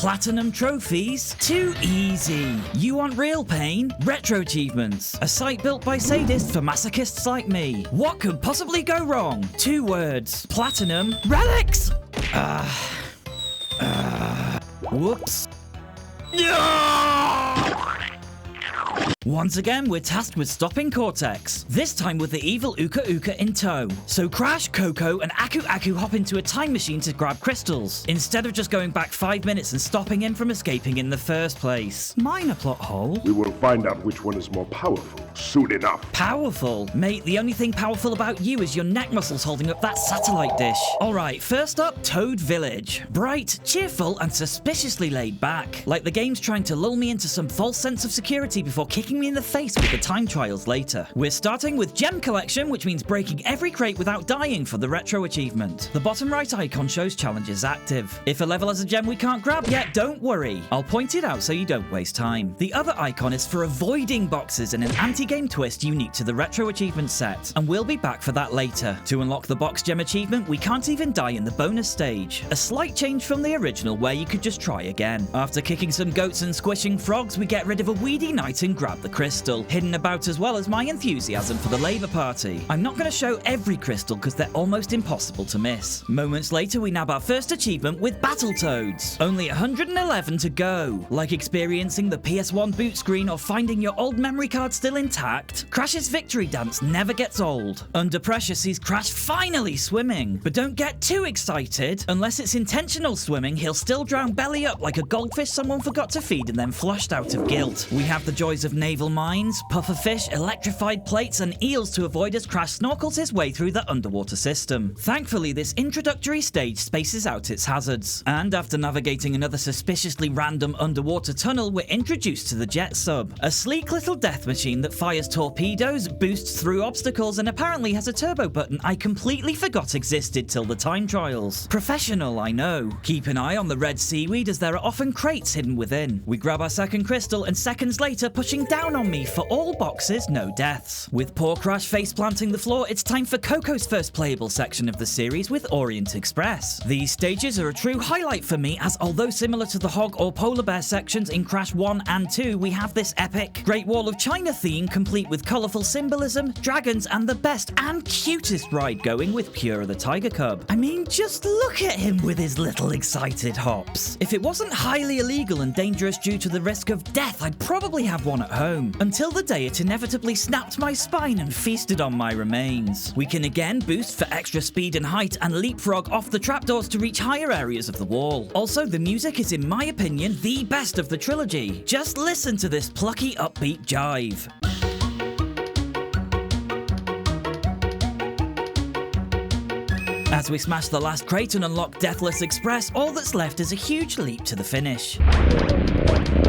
Platinum trophies? Too easy. You want real pain? RetroAchievements, a site built by sadists for masochists like me. What could possibly go wrong? 2 words. Platinum relics! Whoops. Once again, we're tasked with stopping Cortex, this time with the evil Uka Uka in tow. So Crash, Coco, and Aku Aku hop into a time machine to grab crystals, instead of just going back 5 minutes and stopping him from escaping in the first place. Minor plot hole. We will find out which one is more powerful soon enough. Powerful? Mate, the only thing powerful about you is your neck muscles holding up that satellite dish. Alright, first up, Toad Village. Bright, cheerful, and suspiciously laid back. Like the game's trying to lull me into some false sense of security before kicking me in the face with the time trials later. We're starting with Gem Collection, which means breaking every crate without dying for the retro achievement. The bottom right icon shows challenges active. If a level has a gem we can't grab yet, don't worry. I'll point it out so you don't waste time. The other icon is for avoiding boxes and an anti-game twist unique to the retro achievement set, and we'll be back for that later. To unlock the box gem achievement, we can't even die in the bonus stage. A slight change from the original where you could just try again. After kicking some goats and squishing frogs, we get rid of a weedy knight and grab the crystal, hidden about as well as my enthusiasm for the Labour Party. I'm not going to show every crystal because they're almost impossible to miss. Moments later, we nab our first achievement with Battletoads. Only 111 to go. Like experiencing the PS1 boot screen or finding your old memory card still intact, Crash's victory dance never gets old. Under pressure sees Crash finally swimming. But don't get too excited. Unless it's intentional swimming, he'll still drown belly up like a goldfish someone forgot to feed and then flushed out of guilt. We have the joys of naval mines, pufferfish, electrified plates, and eels to avoid as Crash snorkels his way through the underwater system. Thankfully, this introductory stage spaces out its hazards. And after navigating another suspiciously random underwater tunnel, we're introduced to the Jet Sub, a sleek little death machine that fires torpedoes, boosts through obstacles, and apparently has a turbo button I completely forgot existed till the time trials. Professional, I know. Keep an eye on the red seaweed as there are often crates hidden within. We grab our second crystal and seconds later pushing down on me for all boxes, no deaths. With poor Crash face planting the floor, it's time for Coco's first playable section of the series with Orient Express. These stages are a true highlight for me as although similar to the Hog or Polar Bear sections in Crash 1 and 2, we have this epic Great Wall of China theme complete with colourful symbolism, dragons, and the best and cutest ride going with Pura the Tiger Cub. I mean, just look at him with his little excited hops. If it wasn't highly illegal and dangerous due to the risk of death, I'd probably have one at home. Until the day it inevitably snapped my spine and feasted on my remains. We can again boost for extra speed and height and leapfrog off the trapdoors to reach higher areas of the wall. Also, the music is in my opinion the best of the trilogy. Just listen to this plucky upbeat jive. As we smash the last crate and unlock Deathless Express, all that's left is a huge leap to the finish.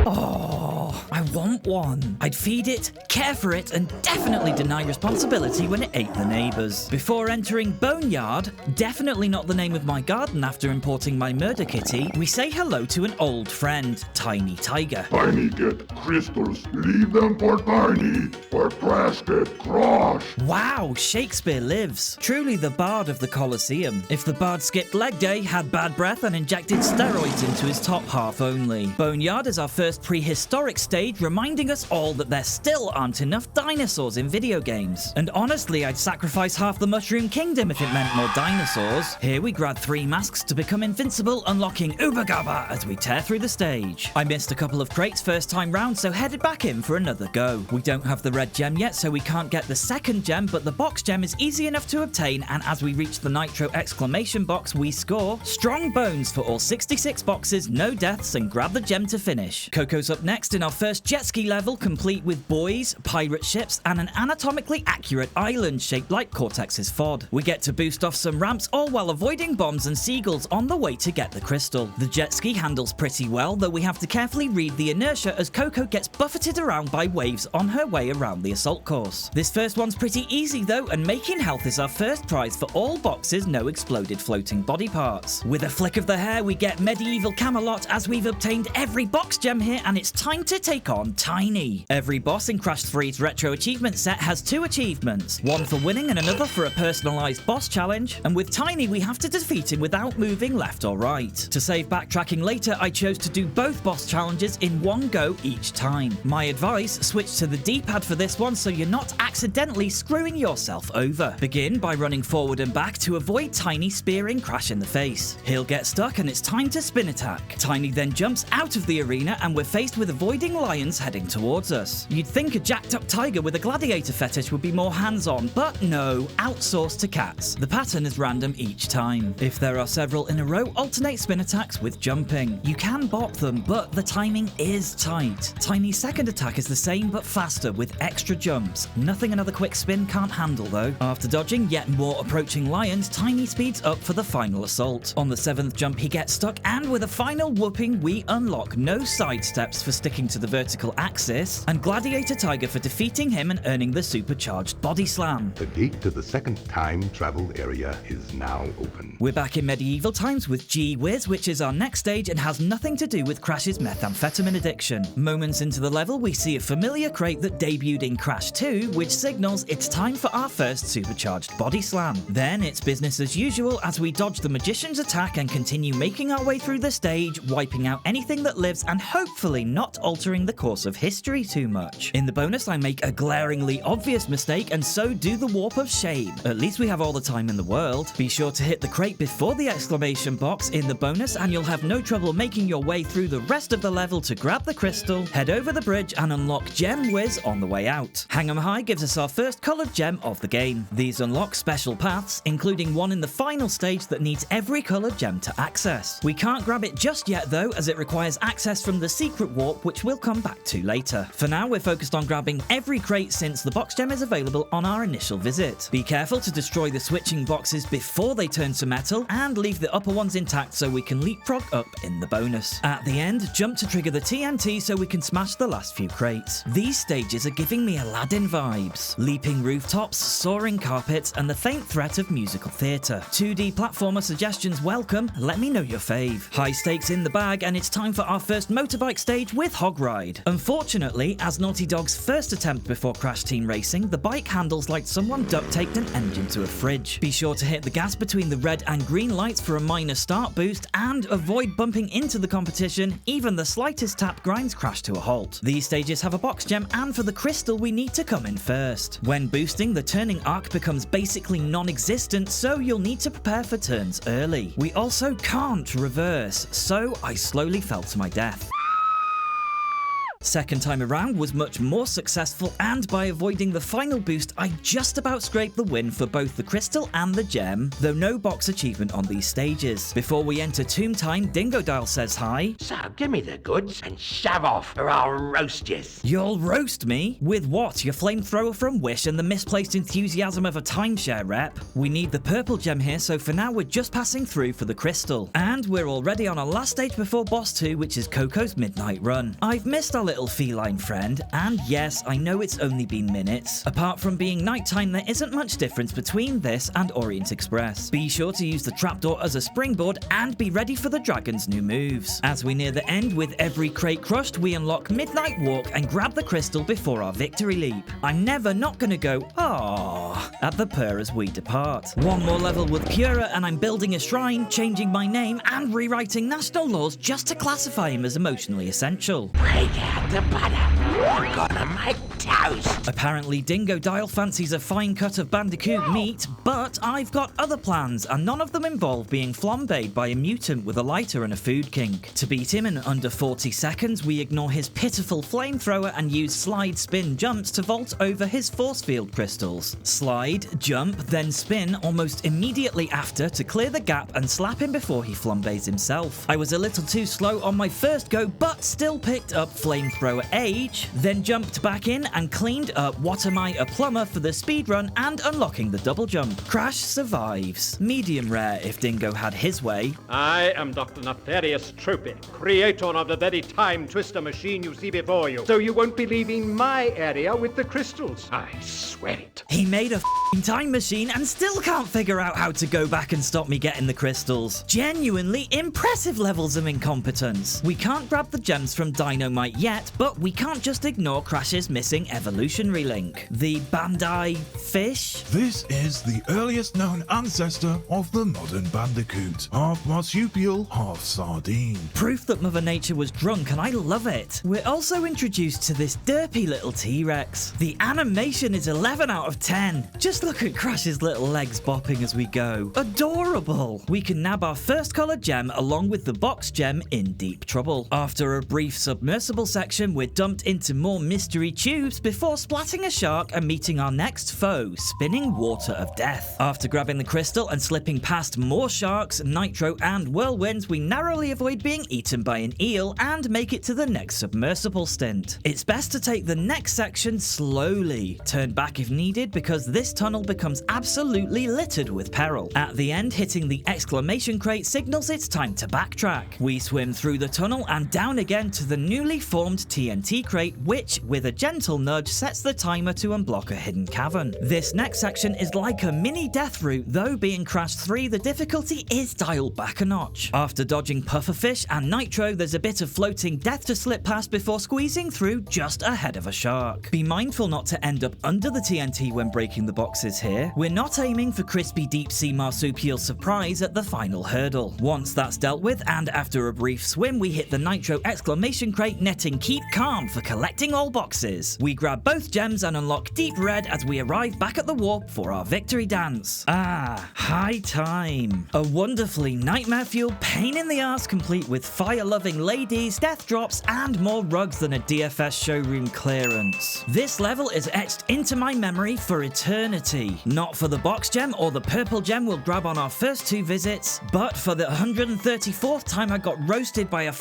Oh, I want one. I'd feed it, care for it, and definitely deny responsibility when it ate the neighbours. Before entering Boneyard, definitely not the name of my garden after importing my murder kitty, we say hello to an old friend, Tiny Tiger. Tiny get crystals, leave them for Tiny, or Crash get crushed. Wow, Shakespeare lives. Truly the bard of the Colosseum. If the bard skipped leg day, had bad breath, and injected steroids into his top half only. Boneyard is our first prehistoric stage, reminding us all that there still aren't enough dinosaurs in video games. And honestly, I'd sacrifice half the Mushroom Kingdom if it meant more dinosaurs. Here we grab 3 masks to become invincible, unlocking Oobagabha as we tear through the stage. I missed a couple of crates first time round, so headed back in for another go. We don't have the red gem yet, so we can't get the second gem, but the box gem is easy enough to obtain, and as we reach the Nitro exclamation box, we score strong bones for all 66 boxes, no deaths, and grab the gem to finish. Coco's up next in our first jet ski level, complete with buoys, pirate ships, and an anatomically accurate island shaped like Cortex's FOD. We get to boost off some ramps, all while avoiding bombs and seagulls on the way to get the crystal. The jet ski handles pretty well, though we have to carefully read the inertia as Coco gets buffeted around by waves on her way around the assault course. This first one's pretty easy though, and making health is our first prize for all boxes, no exploded floating body parts. With a flick of the hair, we get medieval Camelot as we've obtained every box gem here, and it's time to take take on Tiny. Every boss in Crash 3's Retro Achievement set has 2 achievements, one for winning and another for a personalized boss challenge, and with Tiny we have to defeat him without moving left or right. To save backtracking later, I chose to do both boss challenges in one go each time. My advice, switch to the D-pad for this one so you're not accidentally screwing yourself over. Begin by running forward and back to avoid Tiny spearing Crash in the face. He'll get stuck and it's time to spin attack. Tiny then jumps out of the arena and we're faced with avoiding lions heading towards us. You'd think a jacked up tiger with a gladiator fetish would be more hands-on, but no, outsourced to cats. The pattern is random each time. If there are several in a row, alternate spin attacks with jumping. You can bop them, but the timing is tight. Tiny's second attack is the same but faster with extra jumps. Nothing another quick spin can't handle though. After dodging yet more approaching lions, Tiny speeds up for the final assault. On the 7th jump he gets stuck, and with a final whooping we unlock No Sidesteps for sticking to the vertical axis, and Gladiator Tiger for defeating him and earning the supercharged body slam. The gate to the second time travel area is now open. We're back in medieval times with G-Wiz, which is our next stage and has nothing to do with Crash's methamphetamine addiction. Moments into the level we see a familiar crate that debuted in Crash 2, which signals it's time for our first supercharged body slam. Then it's business as usual as we dodge the magician's attack and continue making our way through the stage, wiping out anything that lives and hopefully not altering the course of history too much. In the bonus I make a glaringly obvious mistake and so do the warp of shame. At least we have all the time in the world. Be sure to hit the crate before the exclamation box in the bonus and you'll have no trouble making your way through the rest of the level to grab the crystal, head over the bridge and unlock Gem-Wiz on the way out. Hang 'em High gives us our first coloured gem of the game. These unlock special paths, including one in the final stage that needs every coloured gem to access. We can't grab it just yet though, as it requires access from the secret warp, which we'll come back to later. For now we're focused on grabbing every crate since the box gem is available on our initial visit. Be careful to destroy the switching boxes before they turn to metal, and leave the upper ones intact so we can leapfrog up in the bonus. At the end, jump to trigger the TNT so we can smash the last few crates. These stages are giving me Aladdin vibes. Leaping rooftops, soaring carpets, and the faint threat of musical theatre. 2D platformer suggestions welcome, let me know your fave. High stakes in the bag, and it's time for our first motorbike stage with Hog Ride. Unfortunately, as Naughty Dog's first attempt before Crash Team Racing, the bike handles like someone duct-taped an engine to a fridge. Be sure to hit the gas between the red and green lights for a minor start boost, and avoid bumping into the competition. Even the slightest tap grinds Crash to a halt. These stages have a box gem, and for the crystal we need to come in first. When boosting, the turning arc becomes basically non-existent, so you'll need to prepare for turns early. We also can't reverse, so I slowly fell to my death. Second time around was much more successful, and by avoiding the final boost I just about scraped the win for both the crystal and the gem, though no box achievement on these stages. Before we enter Tomb Time, Dingodile says hi. So give me the goods and shove off or I'll roast yous. You'll roast me? With what? Your flamethrower from Wish and the misplaced enthusiasm of a timeshare rep? We need the purple gem here, so for now we're just passing through for the crystal. And we're already on our last stage before boss 2, which is Coco's Midnight Run. I've missed our little feline friend, and yes, I know it's only been minutes. Apart from being nighttime, there isn't much difference between this and Orient Express. Be sure to use the trapdoor as a springboard and be ready for the dragon's new moves. As we near the end, with every crate crushed, we unlock Midnight Walk and grab the crystal before our victory leap. I'm never not gonna go "aww" at the purr as we depart. One more level with Pura and I'm building a shrine, changing my name and rewriting national laws just to classify him as emotionally essential. Break out the butter. I'm gonna make toast. Apparently Dingodile fancies a fine cut of Bandicoot meat, but I've got other plans, and none of them involve being flambéed by a mutant with a lighter and a food kink. To beat him in under 40 seconds, we ignore his pitiful flamethrower and use slide spin jumps to vault over his force field crystals. Slide, jump, then spin almost immediately after to clear the gap and slap him before he flambés himself. I was a little too slow on my first go, but still picked up flamethrower age, then jumped back in and cleaned up What Am I, a Plumber for the speedrun and unlocking the double jump. Crash survives. Medium rare if Dingo had his way. I am Dr. Nefarious Tropy, creator of the very time twister machine you see before you, so you won't be leaving my area with the crystals. I swear it. He made a f***ing time machine and still can't figure out how to go back and stop me getting the crystals. Genuinely impressive levels of incompetence. We can't grab the gems from Dynamite yet, but we can't just ignore Crash's missing evolutionary link. The Bandai fish? This is the earliest known ancestor of the modern Bandicoot. Half marsupial, half sardine. Proof that Mother Nature was drunk, and I love it. We're also introduced to this derpy little T-Rex. The animation is 11 out of 10. Just look at Crash's little legs bopping as we go. Adorable. We can nab our first colored gem along with the box gem in deep trouble. After a brief submersible section, we're dumped into more mystery tubes before splatting a shark and meeting our next foe, spinning water of death. After grabbing the crystal and slipping past more sharks, nitro and whirlwinds, we narrowly avoid being eaten by an eel and make it to the next submersible stint. It's best to take the next section slowly. Turn back if needed because this tunnel becomes absolutely littered with peril. At the end, hitting the exclamation crate signals it's time to backtrack. We swim through the tunnel and down again to the newly formed TNT crate, which, with a gentle nudge, sets the timer to unblock a hidden cavern. This next section is like a mini death route, though being Crash 3, the difficulty is dialed back a notch. After dodging pufferfish and nitro, there's a bit of floating death to slip past before squeezing through just ahead of a shark. Be mindful not to end up under the TNT when breaking the boxes here. We're not aiming for crispy deep sea marsupial surprise at the final hurdle. Once that's dealt with, and after a brief swim, we hit the nitro exclamation crate, netting keep calm for collecting all boxes. We grab both gems and unlock deep red as we arrive back at the warp for our victory dance. Ah, High Time. A wonderfully nightmare-fueled pain in the ass complete with fire-loving ladies, death drops, and more rugs than a DFS showroom clearance. This level is etched into my memory for eternity. Not for the box gem or the purple gem we'll grab on our first two visits, but for the 134th time I got roasted by a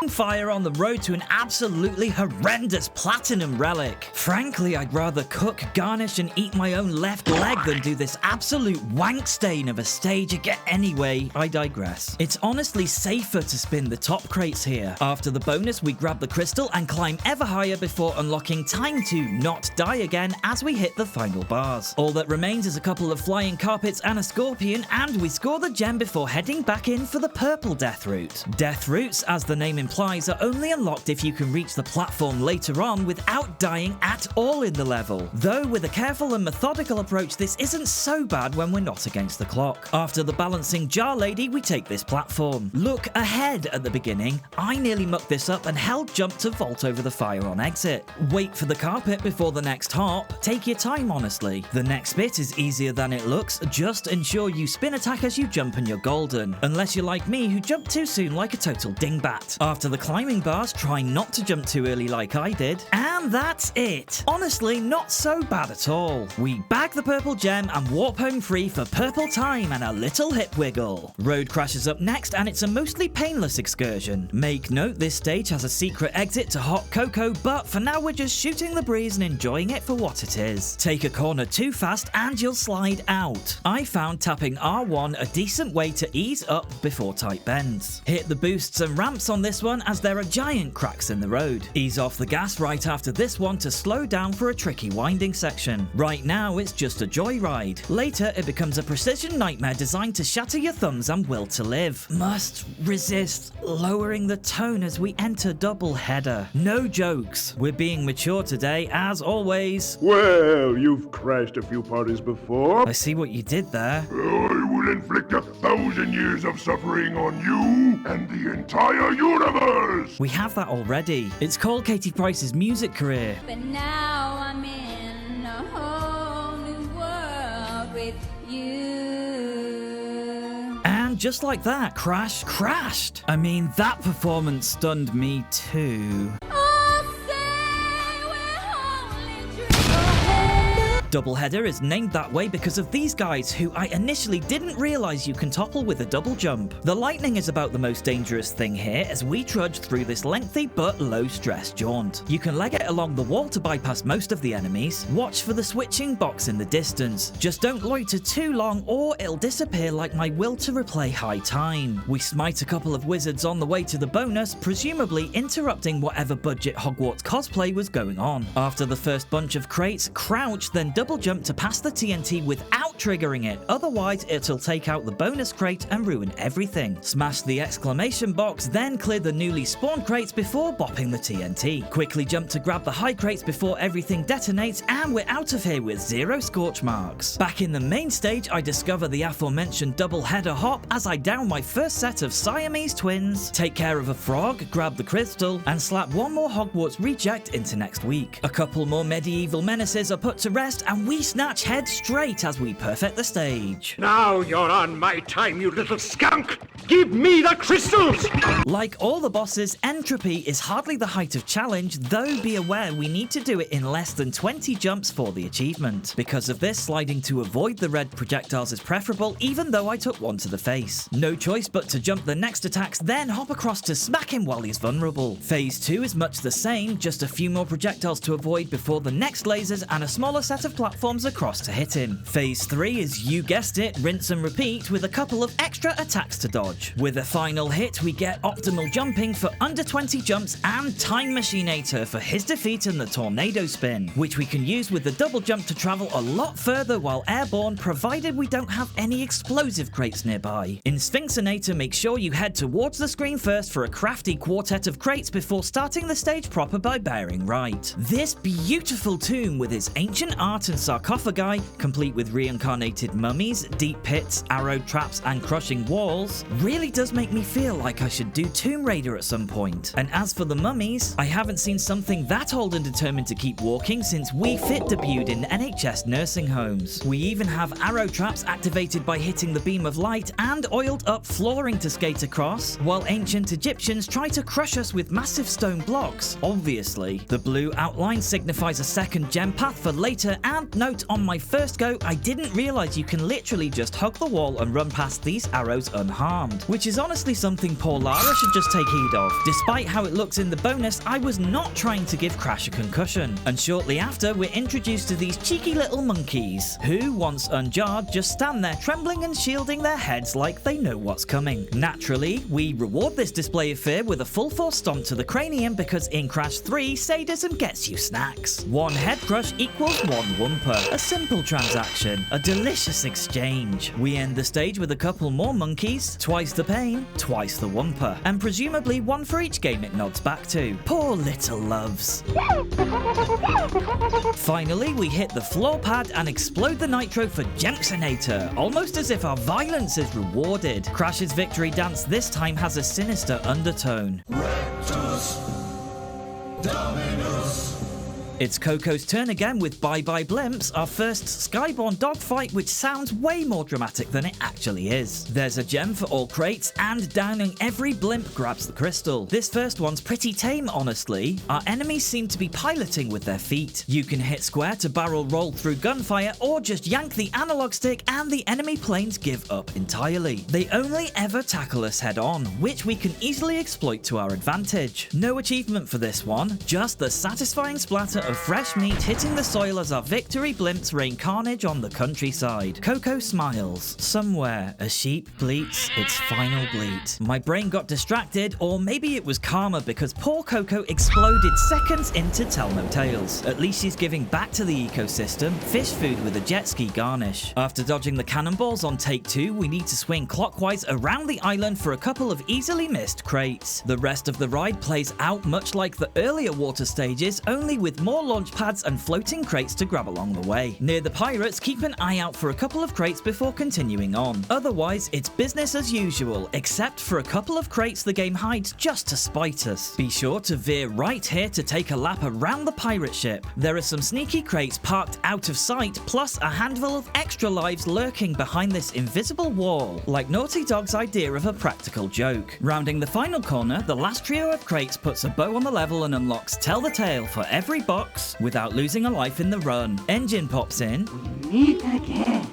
fire on the road to an absolutely horrendous platinum relic. Frankly, I'd rather cook, garnish, and eat my own left leg than do this absolute wank stain of a stage again. Anyway, I digress. It's honestly safer to spin the top crates here. After the bonus, we grab the crystal and climb ever higher before unlocking time to not die again as we hit the final bars. All that remains is a couple of flying carpets and a scorpion, and we score the gem before heading back in for the purple death route. Death routes, as the name implies, are only unlocked if you can reach the platform later on without dying at all in the level. Though with a careful and methodical approach, this isn't so bad when we're not against the clock. After the balancing jar lady, we take this platform. Look ahead at the beginning. I nearly mucked this up and held jump to vault over the fire on exit. Wait for the carpet before the next hop. Take your time, honestly. The next bit is easier than it looks. Just ensure you spin attack as you jump and you're golden. Unless you're like me, who jumped too soon like a total dingbat. After the climbing bars, try not to jump too early like I did. And that's it. Honestly, not so bad at all. We bag the purple gem and warp home free for purple time and a little hip wiggle. Road Crash is up next, and it's a mostly painless excursion. Make note, this stage has a secret exit to Hot Cocoa, but for now we're just shooting the breeze and enjoying it for what it is. Take a corner too fast and you'll slide out. I found tapping R1 a decent way to ease up before tight bends. Hit the boosts and ramps on this one as there are giant cracks in the road. Ease off the gas right after this one to slow down for a tricky winding section. Right now it's just a joyride. Later it becomes a precision nightmare designed to shatter your thumbs and will to live. Must resist lowering the tone as we enter double header. No jokes. We're being mature today, as always. Well, you've crashed a few parties before. I see what you did there. I will inflict 1,000 years of suffering on you and the entire universe. We have that already. It's called Katie Price's music career. But now I'm in a whole new world with you. And just like that, Crash crashed. I mean, that performance stunned me too. Doubleheader is named that way because of these guys who I initially didn't realize you can topple with a double jump. The lightning is about the most dangerous thing here as we trudge through this lengthy but low stress jaunt. You can leg it along the wall to bypass most of the enemies. Watch for the switching box in the distance. Just don't loiter too long or it'll disappear like my will to replay High Time. We smite a couple of wizards on the way to the bonus, presumably interrupting whatever budget Hogwarts cosplay was going on. After the first bunch of crates, crouch, then double jump to pass the TNT without triggering it, otherwise it'll take out the bonus crate and ruin everything. Smash the exclamation box, then clear the newly spawned crates before bopping the TNT. Quickly jump to grab the high crates before everything detonates, and we're out of here with 0 scorch marks. Back in the main stage, I discover the aforementioned double header hop as I down my first set of Siamese twins, take care of a frog, grab the crystal, and slap one more Hogwarts reject into next week. A couple more medieval menaces are put to rest, and we snatch head straight as we perfect the stage. Now you're on my time, you little skunk! Give me the crystals! Like all the bosses, entropy is hardly the height of challenge, though be aware we need to do it in less than 20 jumps for the achievement. Because of this, sliding to avoid the red projectiles is preferable, even though I took one to the face. No choice but to jump the next attacks, then hop across to smack him while he's vulnerable. Phase 2 is much the same, just a few more projectiles to avoid before the next lasers and a smaller set of platforms across to hit him. Phase 3 is, you guessed it, rinse and repeat with a couple of extra attacks to dodge. With a final hit, we get optimal jumping for under 20 jumps and Time Machinator for his defeat in the tornado spin, which we can use with the double jump to travel a lot further while airborne, provided we don't have any explosive crates nearby. In Sphinxinator, make sure you head towards the screen first for a crafty quartet of crates before starting the stage proper by bearing right. This beautiful tomb with its ancient art and sarcophagi, complete with reincarnated mummies, deep pits, arrowed traps and crushing walls, really does make me feel like I should do Tomb Raider at some point. And as for the mummies, I haven't seen something that old and determined to keep walking since Wii Fit debuted in NHS nursing homes. We even have arrow traps activated by hitting the beam of light and oiled up flooring to skate across, while ancient Egyptians try to crush us with massive stone blocks, obviously. The blue outline signifies a second gem path for later, and note on my first go, I didn't realise you can literally just hug the wall and run past these arrows unharmed, which is honestly something poor Lara should just take heed of. Despite how it looks in the bonus, I was not trying to give Crash a concussion. And shortly after, we're introduced to these cheeky little monkeys, who, once unjarred, just stand there trembling and shielding their heads like they know what's coming. Naturally, we reward this display of fear with a full force stomp to the cranium because in Crash 3, sadism gets you snacks. One head crush equals one Wumper. A simple transaction, a delicious exchange. We end the stage with a couple more monkeys, twice the pain, twice the Wumper, and presumably one for each game it nods back to. Poor little loves. Finally, we hit the floor pad and explode the nitro for Gemxinator, almost as if our violence is rewarded. Crash's victory dance this time has a sinister undertone. It's Coco's turn again with Bye Bye Blimps, our first Skyborn dogfight, which sounds way more dramatic than it actually is. There's a gem for all crates, and downing every blimp grabs the crystal. This first one's pretty tame, honestly. Our enemies seem to be piloting with their feet. You can hit square to barrel roll through gunfire, or just yank the analog stick and the enemy planes give up entirely. They only ever tackle us head on, which we can easily exploit to our advantage. No achievement for this one, just the satisfying splatter of fresh meat hitting the soil as our victory blimps rain carnage on the countryside. Coco smiles. Somewhere, a sheep bleats its final bleat. My brain got distracted, or maybe it was karma because poor Coco exploded seconds into Tell No Tales. At least she's giving back to the ecosystem, fish food with a jet ski garnish. After dodging the cannonballs on take 2, we need to swing clockwise around the island for a couple of easily missed crates. The rest of the ride plays out much like the earlier water stages, only with more launch pads and floating crates to grab along the way. Near the pirates, keep an eye out for a couple of crates before continuing on. Otherwise, it's business as usual, except for a couple of crates the game hides just to spite us. Be sure to veer right here to take a lap around the pirate ship. There are some sneaky crates parked out of sight, plus a handful of extra lives lurking behind this invisible wall, like Naughty Dog's idea of a practical joke. Rounding the final corner, the last trio of crates puts a bow on the level and unlocks Tell the Tale for every box, without losing a life in the run. Engine pops in.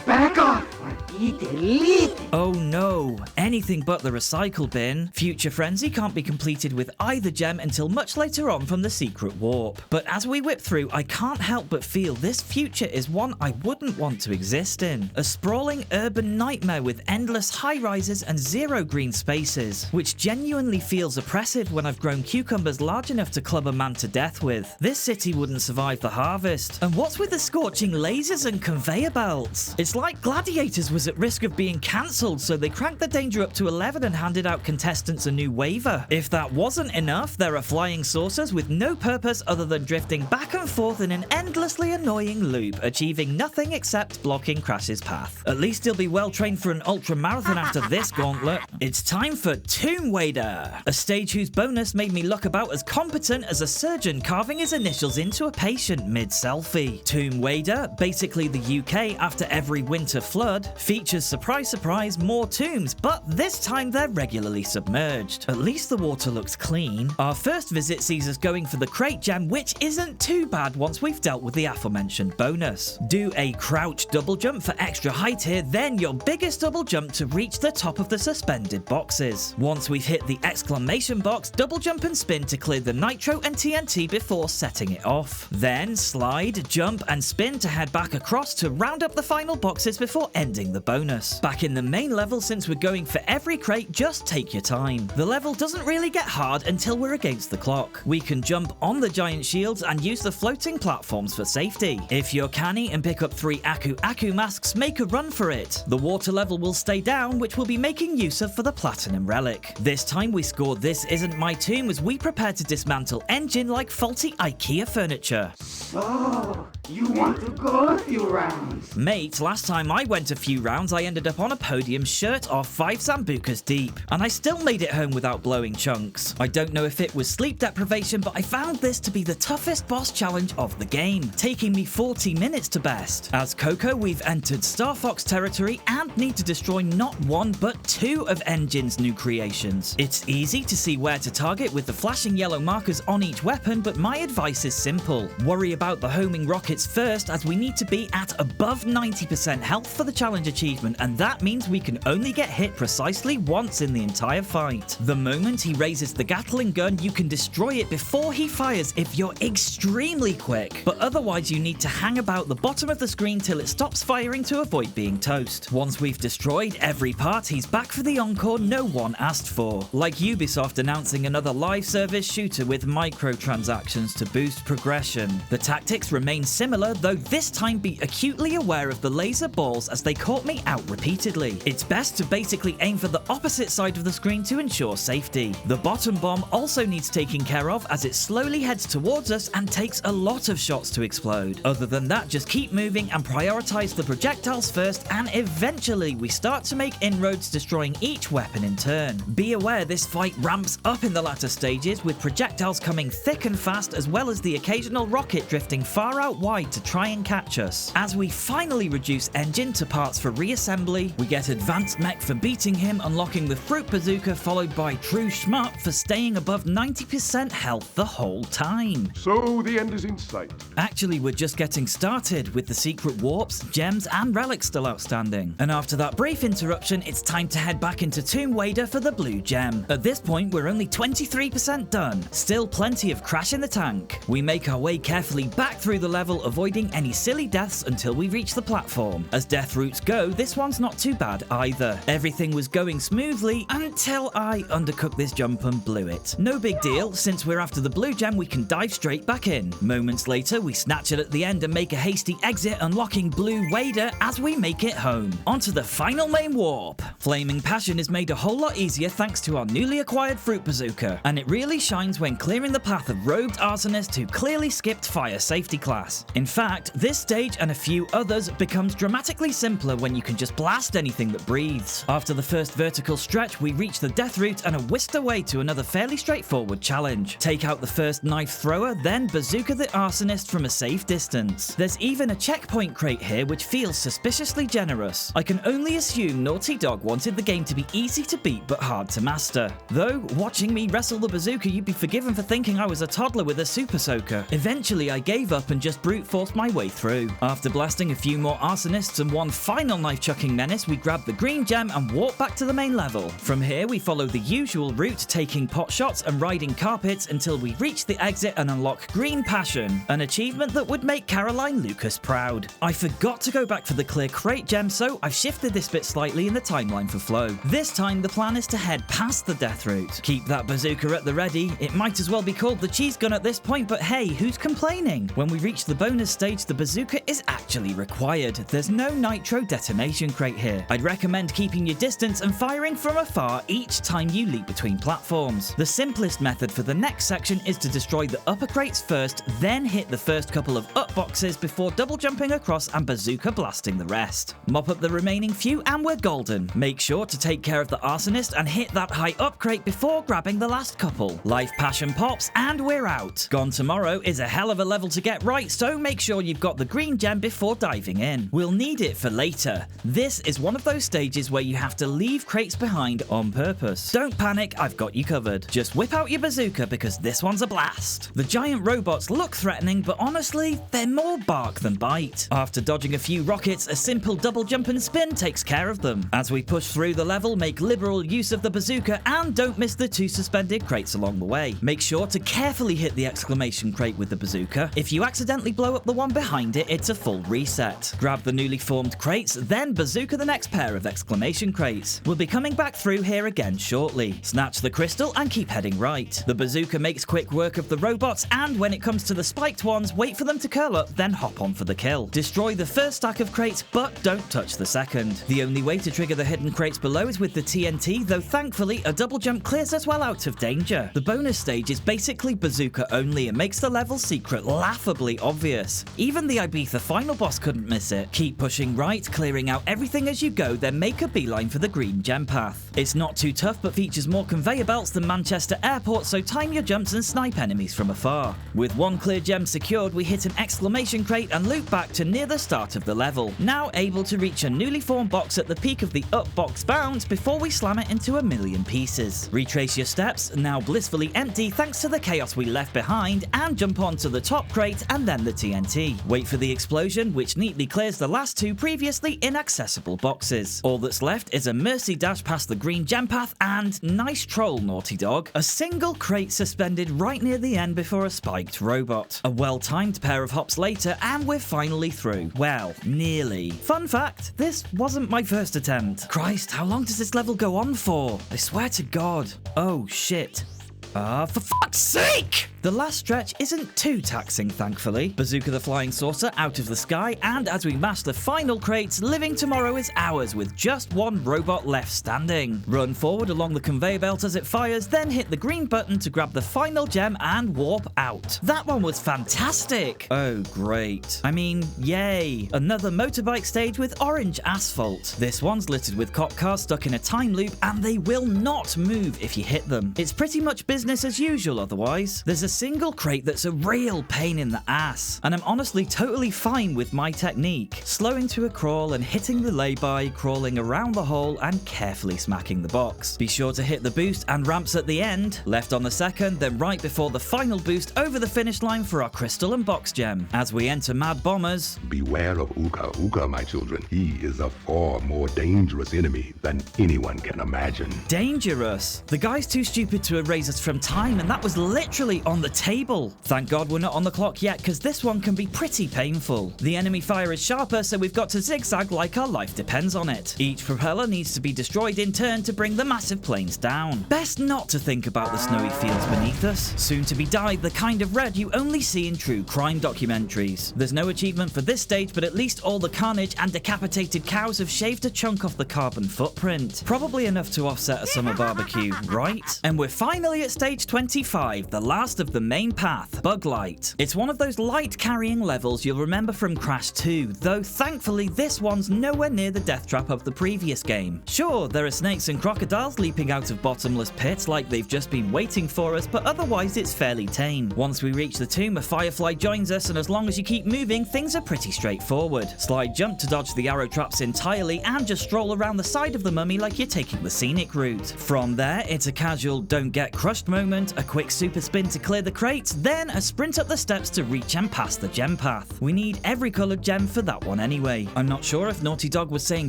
Back off! y delete. Oh no, anything but the recycle bin. Future Frenzy can't be completed with either gem until much later on from the secret warp. But as we whip through, I can't help but feel this future is one I wouldn't want to exist in. A sprawling urban nightmare with endless high-rises and zero green spaces, which genuinely feels oppressive when I've grown cucumbers large enough to club a man to death with. This city wouldn't survive the harvest. And what's with the scorching lasers and conveyor belts? It's like Gladiators was at risk of being cancelled, so they cranked the danger up to 11 and handed out contestants a new waiver. If that wasn't enough, there are flying saucers with no purpose other than drifting back and forth in an endlessly annoying loop, achieving nothing except blocking Crash's path. At least he'll be well trained for an ultra marathon after this gauntlet. It's time for Tomb Wader, a stage whose bonus made me look about as competent as a surgeon carving his initials into a patient mid-selfie. Tomb Wader, basically the UK after every winter flood, features, surprise surprise, more tombs, but this time they're regularly submerged. At least the water looks clean. Our first visit sees us going for the crate gem, which isn't too bad once we've dealt with the aforementioned bonus. Do a crouch double jump for extra height here, then your biggest double jump to reach the top of the suspended boxes. Once we've hit the exclamation box, double jump and spin to clear the nitro and TNT before setting it off. Then slide, jump and spin to head back across to round up the final boxes before ending the bonus. Back in the main level, since we're going for every crate, just take your time. The level doesn't really get hard until we're against the clock. We can jump on the giant shields and use the floating platforms for safety. If you're canny and pick up 3 Aku masks, make a run for it. The water level will stay down, which we'll be making use of for the platinum relic. This time we scored This Isn't My Tomb as we prepare to dismantle engine like faulty IKEA furniture. So, you want to go a few rounds? Mate, last time I went a few rounds, I ended up on a podium shirt off 5 Zambucas deep, and I still made it home without blowing chunks. I don't know if it was sleep deprivation, but I found this to be the toughest boss challenge of the game, taking me 40 minutes to best. As Coco, we've entered Star Fox territory and need to destroy not 1 but 2 of Engine's new creations. It's easy to see where to target with the flashing yellow markers on each weapon, but my advice is simple. Worry about the homing rockets first, as we need to be at above 90% health for the challenge achievement, and that means we can only get hit precisely once in the entire fight. The moment he raises the Gatling gun, you can destroy it before he fires if you're extremely quick, but otherwise you need to hang about the bottom of the screen till it stops firing to avoid being toast. Once we've destroyed every part, he's back for the encore no one asked for. Like Ubisoft announcing another live service shooter with microtransactions to boost progression. The tactics remain similar, though this time be acutely aware of the laser balls as they caught me out repeatedly. It's best to basically aim for the opposite side of the screen to ensure safety. The bottom bomb also needs taking care of as it slowly heads towards us and takes a lot of shots to explode. Other than that, just keep moving and prioritize the projectiles first, and eventually we start to make inroads, destroying each weapon in turn. Be aware this fight ramps up in the latter stages, with projectiles coming thick and fast, as well as the occasional rocket drifting far out wide to try and catch us. As we finally reduce Engine to parts for reassembly, we get Advanced Mech for beating him, unlocking the Fruit Bazooka, followed by True Schmup for staying above 90% health the whole time. So the end is in sight. Actually, we're just getting started, with the secret warps, gems and relics still outstanding. And after that brief interruption, it's time to head back into Tomb Wader for the blue gem. At this point, we're only 23% done. Still plenty of Crash in the tank. We make our way carefully back through the level, avoiding any silly deaths until we reach the platform. As death routes go, this one's not too bad either. Everything was going smoothly until I undercooked this jump and blew it. No big deal, since we're after the blue gem we can dive straight back in. Moments later, we snatch it at the end and make a hasty exit, unlocking Blue Wader as we make it home. Onto the final main warp. Flaming Passion is made a whole lot easier thanks to our newly acquired Fruit Bazooka, and it really shines when clearing the path of robed arsonists who clearly skipped fire safety class. In fact, this stage and a few others becomes dramatically simpler when you can just blast anything that breathes. After the first vertical stretch, we reach the death route and are whisked away to another fairly straightforward challenge. Take out the first knife thrower, then bazooka the arsonist from a safe distance. There's even a checkpoint crate here which feels suspiciously generous. I can only assume Naughty Dog wanted the game to be easy to beat but hard to master. Though, watching me wrestle the bazooka, you'd be forgiven for thinking I was a toddler with a super soaker. Eventually I gave up and just brewed brute forced my way through. After blasting a few more arsonists and one final knife-chucking menace, we grabbed the green gem and walked back to the main level. From here, we follow the usual route, taking pot shots and riding carpets until we reach the exit and unlock Green Passion, an achievement that would make Caroline Lucas proud. I forgot to go back for the clear crate gem, so I've shifted this bit slightly in the timeline for flow. This time, the plan is to head past the death route. Keep that bazooka at the ready. It might as well be called the cheese gun at this point, but hey, who's complaining? When we reach the bonus stage, the bazooka is actually required. There's no nitro detonation crate here. I'd recommend keeping your distance and firing from afar each time you leap between platforms. The simplest method for the next section is to destroy the upper crates first, then hit the first couple of up boxes before double jumping across and bazooka blasting the rest. Mop up the remaining few and we're golden. Make sure to take care of the arsonist and hit that high up crate before grabbing the last couple. Life Passion pops and we're out. Gone Tomorrow is a hell of a level to get right, so make sure you've got the green gem before diving in. We'll need it for later. This is one of those stages where you have to leave crates behind on purpose. Don't panic, I've got you covered. Just whip out your bazooka because this one's a blast. The giant robots look threatening, but honestly, they're more bark than bite. After dodging a few rockets, a simple double jump and spin takes care of them. As we push through the level, make liberal use of the bazooka and don't miss the 2 suspended crates along the way. Make sure to carefully hit the exclamation crate with the bazooka. If you accidentally blow up the one behind it, it's a full reset. Grab the newly formed crates, then bazooka the next pair of exclamation crates. We'll be coming back through here again shortly. Snatch the crystal and keep heading right. The bazooka makes quick work of the robots, and when it comes to the spiked ones, wait for them to curl up, then hop on for the kill. Destroy the first stack of crates, but don't touch the second. The only way to trigger the hidden crates below is with the TNT, though thankfully a double jump clears us well out of danger. The bonus stage is basically bazooka only and makes the level secret laughably obvious. Even the Ibiza final boss couldn't miss it. Keep pushing right, clearing out everything as you go, then make a beeline for the green gem path. It's not too tough but features more conveyor belts than Manchester Airport, so time your jumps and snipe enemies from afar. With one clear gem secured, we hit an exclamation crate and loop back to near the start of the level. Now able to reach a newly formed box at the peak of the up box bounce before we slam it into a million pieces. Retrace your steps, now blissfully empty thanks to the chaos we left behind, and jump onto the top crate and then the TNT. Wait for the explosion, which neatly clears the last 2 previously inaccessible boxes. All that's left is a mercy dash past the green gem path and nice troll, Naughty Dog. A single crate suspended right near the end before a spiked robot. A well-timed pair of hops later and we're finally through. Well, nearly. Fun fact, this wasn't my first attempt. Christ, how long does this level go on for? I swear to God. Oh shit. For fuck's sake! The last stretch isn't too taxing, thankfully. Bazooka the flying saucer out of the sky, and as we mash the final crates, Living Tomorrow is ours with just one robot left standing. Run forward along the conveyor belt as it fires, then hit the green button to grab the final gem and warp out. That one was fantastic! Oh, great. I mean, yay. Another motorbike stage with orange asphalt. This one's littered with cop cars stuck in a time loop, and they will not move if you hit them. It's pretty much business as usual otherwise. There's a single crate that's a real pain in the ass, and I'm honestly totally fine with my technique. Slowing to a crawl and hitting the lay-by, crawling around the hole and carefully smacking the box. Be sure to hit the boost and ramps at the end, left on the second, then right before the final boost over the finish line for our crystal and box gem. As we enter Mad Bombers, Beware of Oobagabha, my children. He is a far more dangerous enemy than anyone can imagine. Dangerous? The guy's too stupid to erase us from time, and that was literally on the table. Thank God we're not on the clock yet, because this one can be pretty painful. The enemy fire is sharper, so we've got to zigzag like our life depends on it. Each propeller needs to be destroyed in turn to bring the massive planes down. Best not to think about the snowy fields beneath us. Soon to be dyed the kind of red you only see in true crime documentaries. There's no achievement for this stage, but at least all the carnage and decapitated cows have shaved a chunk off the carbon footprint. Probably enough to offset a summer barbecue, right? And we're finally at stage 25, the last of the main path, Bug Light. It's one of those light carrying levels you'll remember from Crash 2, though thankfully this one's nowhere near the death trap of the previous game. Sure, there are snakes and crocodiles leaping out of bottomless pits like they've just been waiting for us, but otherwise it's fairly tame. Once we reach the tomb, a firefly joins us, and as long as you keep moving, things are pretty straightforward. Slide jump to dodge the arrow traps entirely, and just stroll around the side of the mummy like you're taking the scenic route. From there, it's a casual don't get crushed moment, a quick super spin to clear clear the crates, then a sprint up the steps to reach and pass the gem path. We need every coloured gem for that one anyway. I'm not sure if Naughty Dog was saying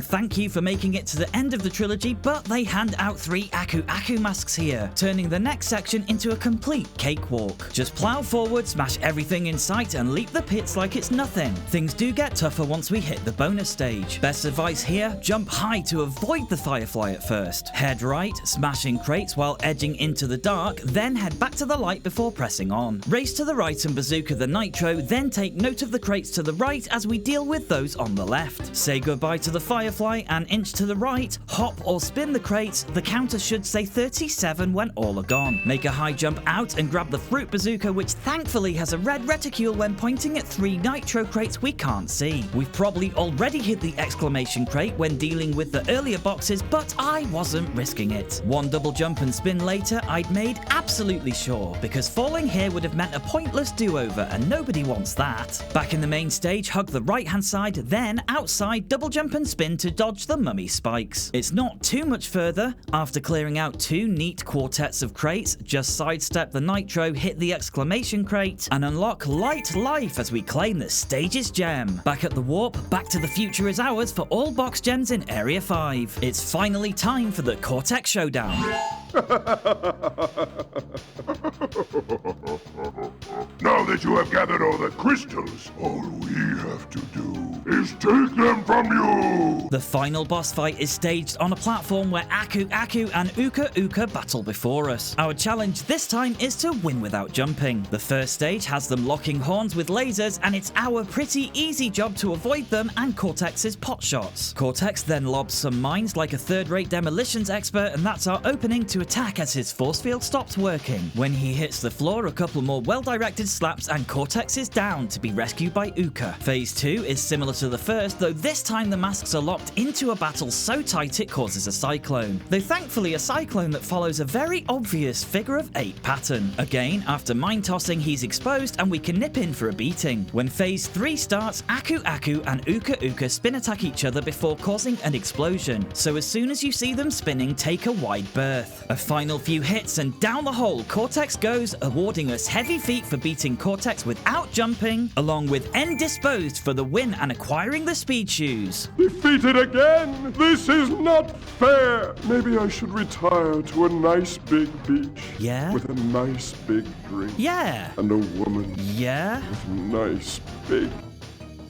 thank you for making it to the end of the trilogy, but they hand out 3 Aku Aku masks here, turning the next section into a complete cakewalk. Just plow forward, smash everything in sight, and leap the pits like it's nothing. Things do get tougher once we hit the bonus stage. Best advice here, jump high to avoid the Firefly at first. Head right, smashing crates while edging into the dark, then head back to the light before pressing on. Race to the right and bazooka the Nitro, then take note of the crates to the right as we deal with those on the left. Say goodbye to the Firefly and inch to the right, hop or spin the crates, the counter should say 37 when all are gone. Make a high jump out and grab the fruit bazooka, which thankfully has a red reticule when pointing at 3 Nitro crates we can't see. We've probably already hit the exclamation crate when dealing with the earlier boxes, but I wasn't risking it. One double jump and spin later, I'd made absolutely sure, because falling here would have meant a pointless do-over, and nobody wants that. Back in the main stage, hug the right-hand side, then outside, double jump and spin to dodge the mummy spikes. It's not too much further. After clearing out 2 neat quartets of crates, just sidestep the Nitro, hit the exclamation crate, and unlock Light Life as we claim the stage's gem. Back at the warp, Back to the Future is ours for all box gems in Area 5. It's finally time for the Cortex Showdown. Now that you have gathered all the crystals, all we have to do is take them from you! The final boss fight is staged on a platform where Aku Aku and Uka Uka battle before us. Our challenge this time is to win without jumping. The first stage has them locking horns with lasers, and it's our pretty easy job to avoid them and Cortex's pot shots. Cortex then lobs some mines like a third-rate demolitions expert, and that's our opening to attack as his force field stops working. When he hits the floor, a couple more well-directed slaps and Cortex is down to be rescued by Uka. Phase 2 is similar to the first, though this time the masks are locked into a battle so tight it causes a cyclone. Though thankfully a cyclone that follows a very obvious figure of 8 pattern. Again, after mine tossing, he's exposed and we can nip in for a beating. When phase 3 starts, Aku Aku and Uka Uka spin attack each other before causing an explosion. So as soon as you see them spinning, take a wide berth. A final few hits and down the hole Cortex goes, awarding us heavy feet for beating Cortex without jumping, along with Disposed for the win and acquiring the speed shoes. Defeated again? This is not fair! Maybe I should retire to a nice big beach. Yeah? With a nice big drink. Yeah. And a woman. Yeah? With nice big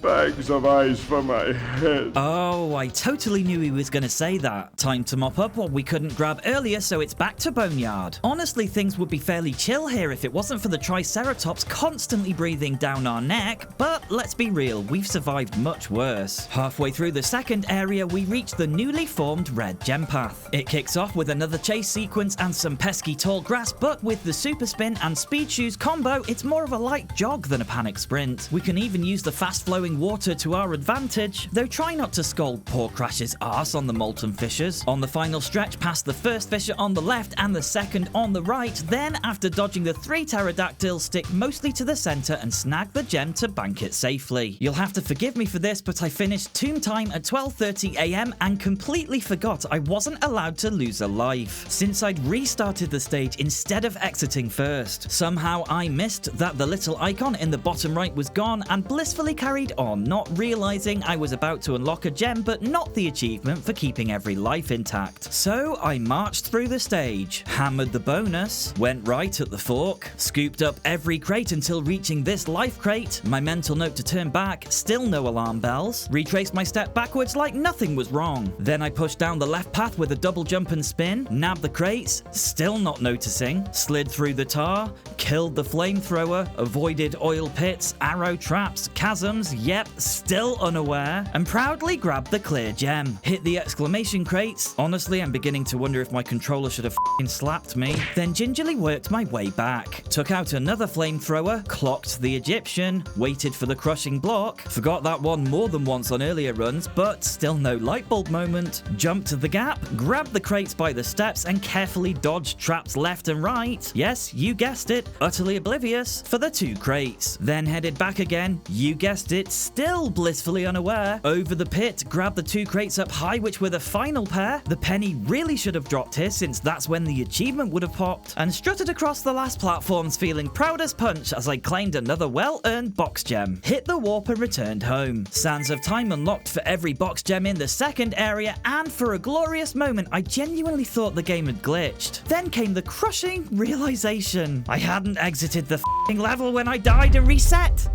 bags of ice for my head. Oh, I totally knew he was going to say that. Time to mop up what we couldn't grab earlier, so it's back to Boneyard. Honestly, things would be fairly chill here if it wasn't for the Triceratops constantly breathing down our neck, but let's be real, we've survived much worse. Halfway through the second area, we reach the newly formed red gem path. It kicks off with another chase sequence and some pesky tall grass, but with the super spin and speed shoes combo, it's more of a light jog than a panic sprint. We can even use the fast-flowing water to our advantage, though try not to scald poor Crash's arse on the molten fissures. On the final stretch, past the first fissure on the left and the second on the right, then after dodging the 3 pterodactyls, stick mostly to the center and snag the gem to bank it safely. You'll have to forgive me for this, but I finished tomb time at 12:30 AM and completely forgot I wasn't allowed to lose a life, since I'd restarted the stage instead of exiting first. Somehow I missed that the little icon in the bottom right was gone and blissfully carried on, not realizing I was about to unlock a gem but not the achievement for keeping every life intact. So I marched through the stage, hammered the bonus, went right at the fork, scooped up every crate until reaching this life crate, my mental note to turn back, still no alarm bells, retraced my step backwards like nothing was wrong. Then I pushed down the left path with a double jump and spin, nabbed the crates, still not noticing, slid through the tar, killed the flamethrower, avoided oil pits, arrow traps, chasms, yep, still unaware, and proudly grabbed the clear gem. Hit the exclamation crates. Honestly, I'm beginning to wonder if my controller should have f***ing slapped me. Then gingerly worked my way back. Took out another flamethrower, clocked the Egyptian, waited for the crushing block, forgot that one more than once on earlier runs, but still no light bulb moment. Jumped to the gap, grabbed the crates by the steps, and carefully dodged traps left and right. Yes, you guessed it, utterly oblivious, for the 2 crates. Then headed back again, you guessed it, still blissfully unaware. Over the pit, grabbed the 2 crates up high, which were the final pair. The penny really should have dropped here, since that's when the achievement would have popped, and strutted across the last platforms feeling proud as punch as I claimed another well-earned box gem. Hit the warp and returned home. Sands of time unlocked for every box gem in the second area, and for a glorious moment I genuinely thought the game had glitched. Then came the crushing realization. I hadn't exited the f***ing level when I died and reset.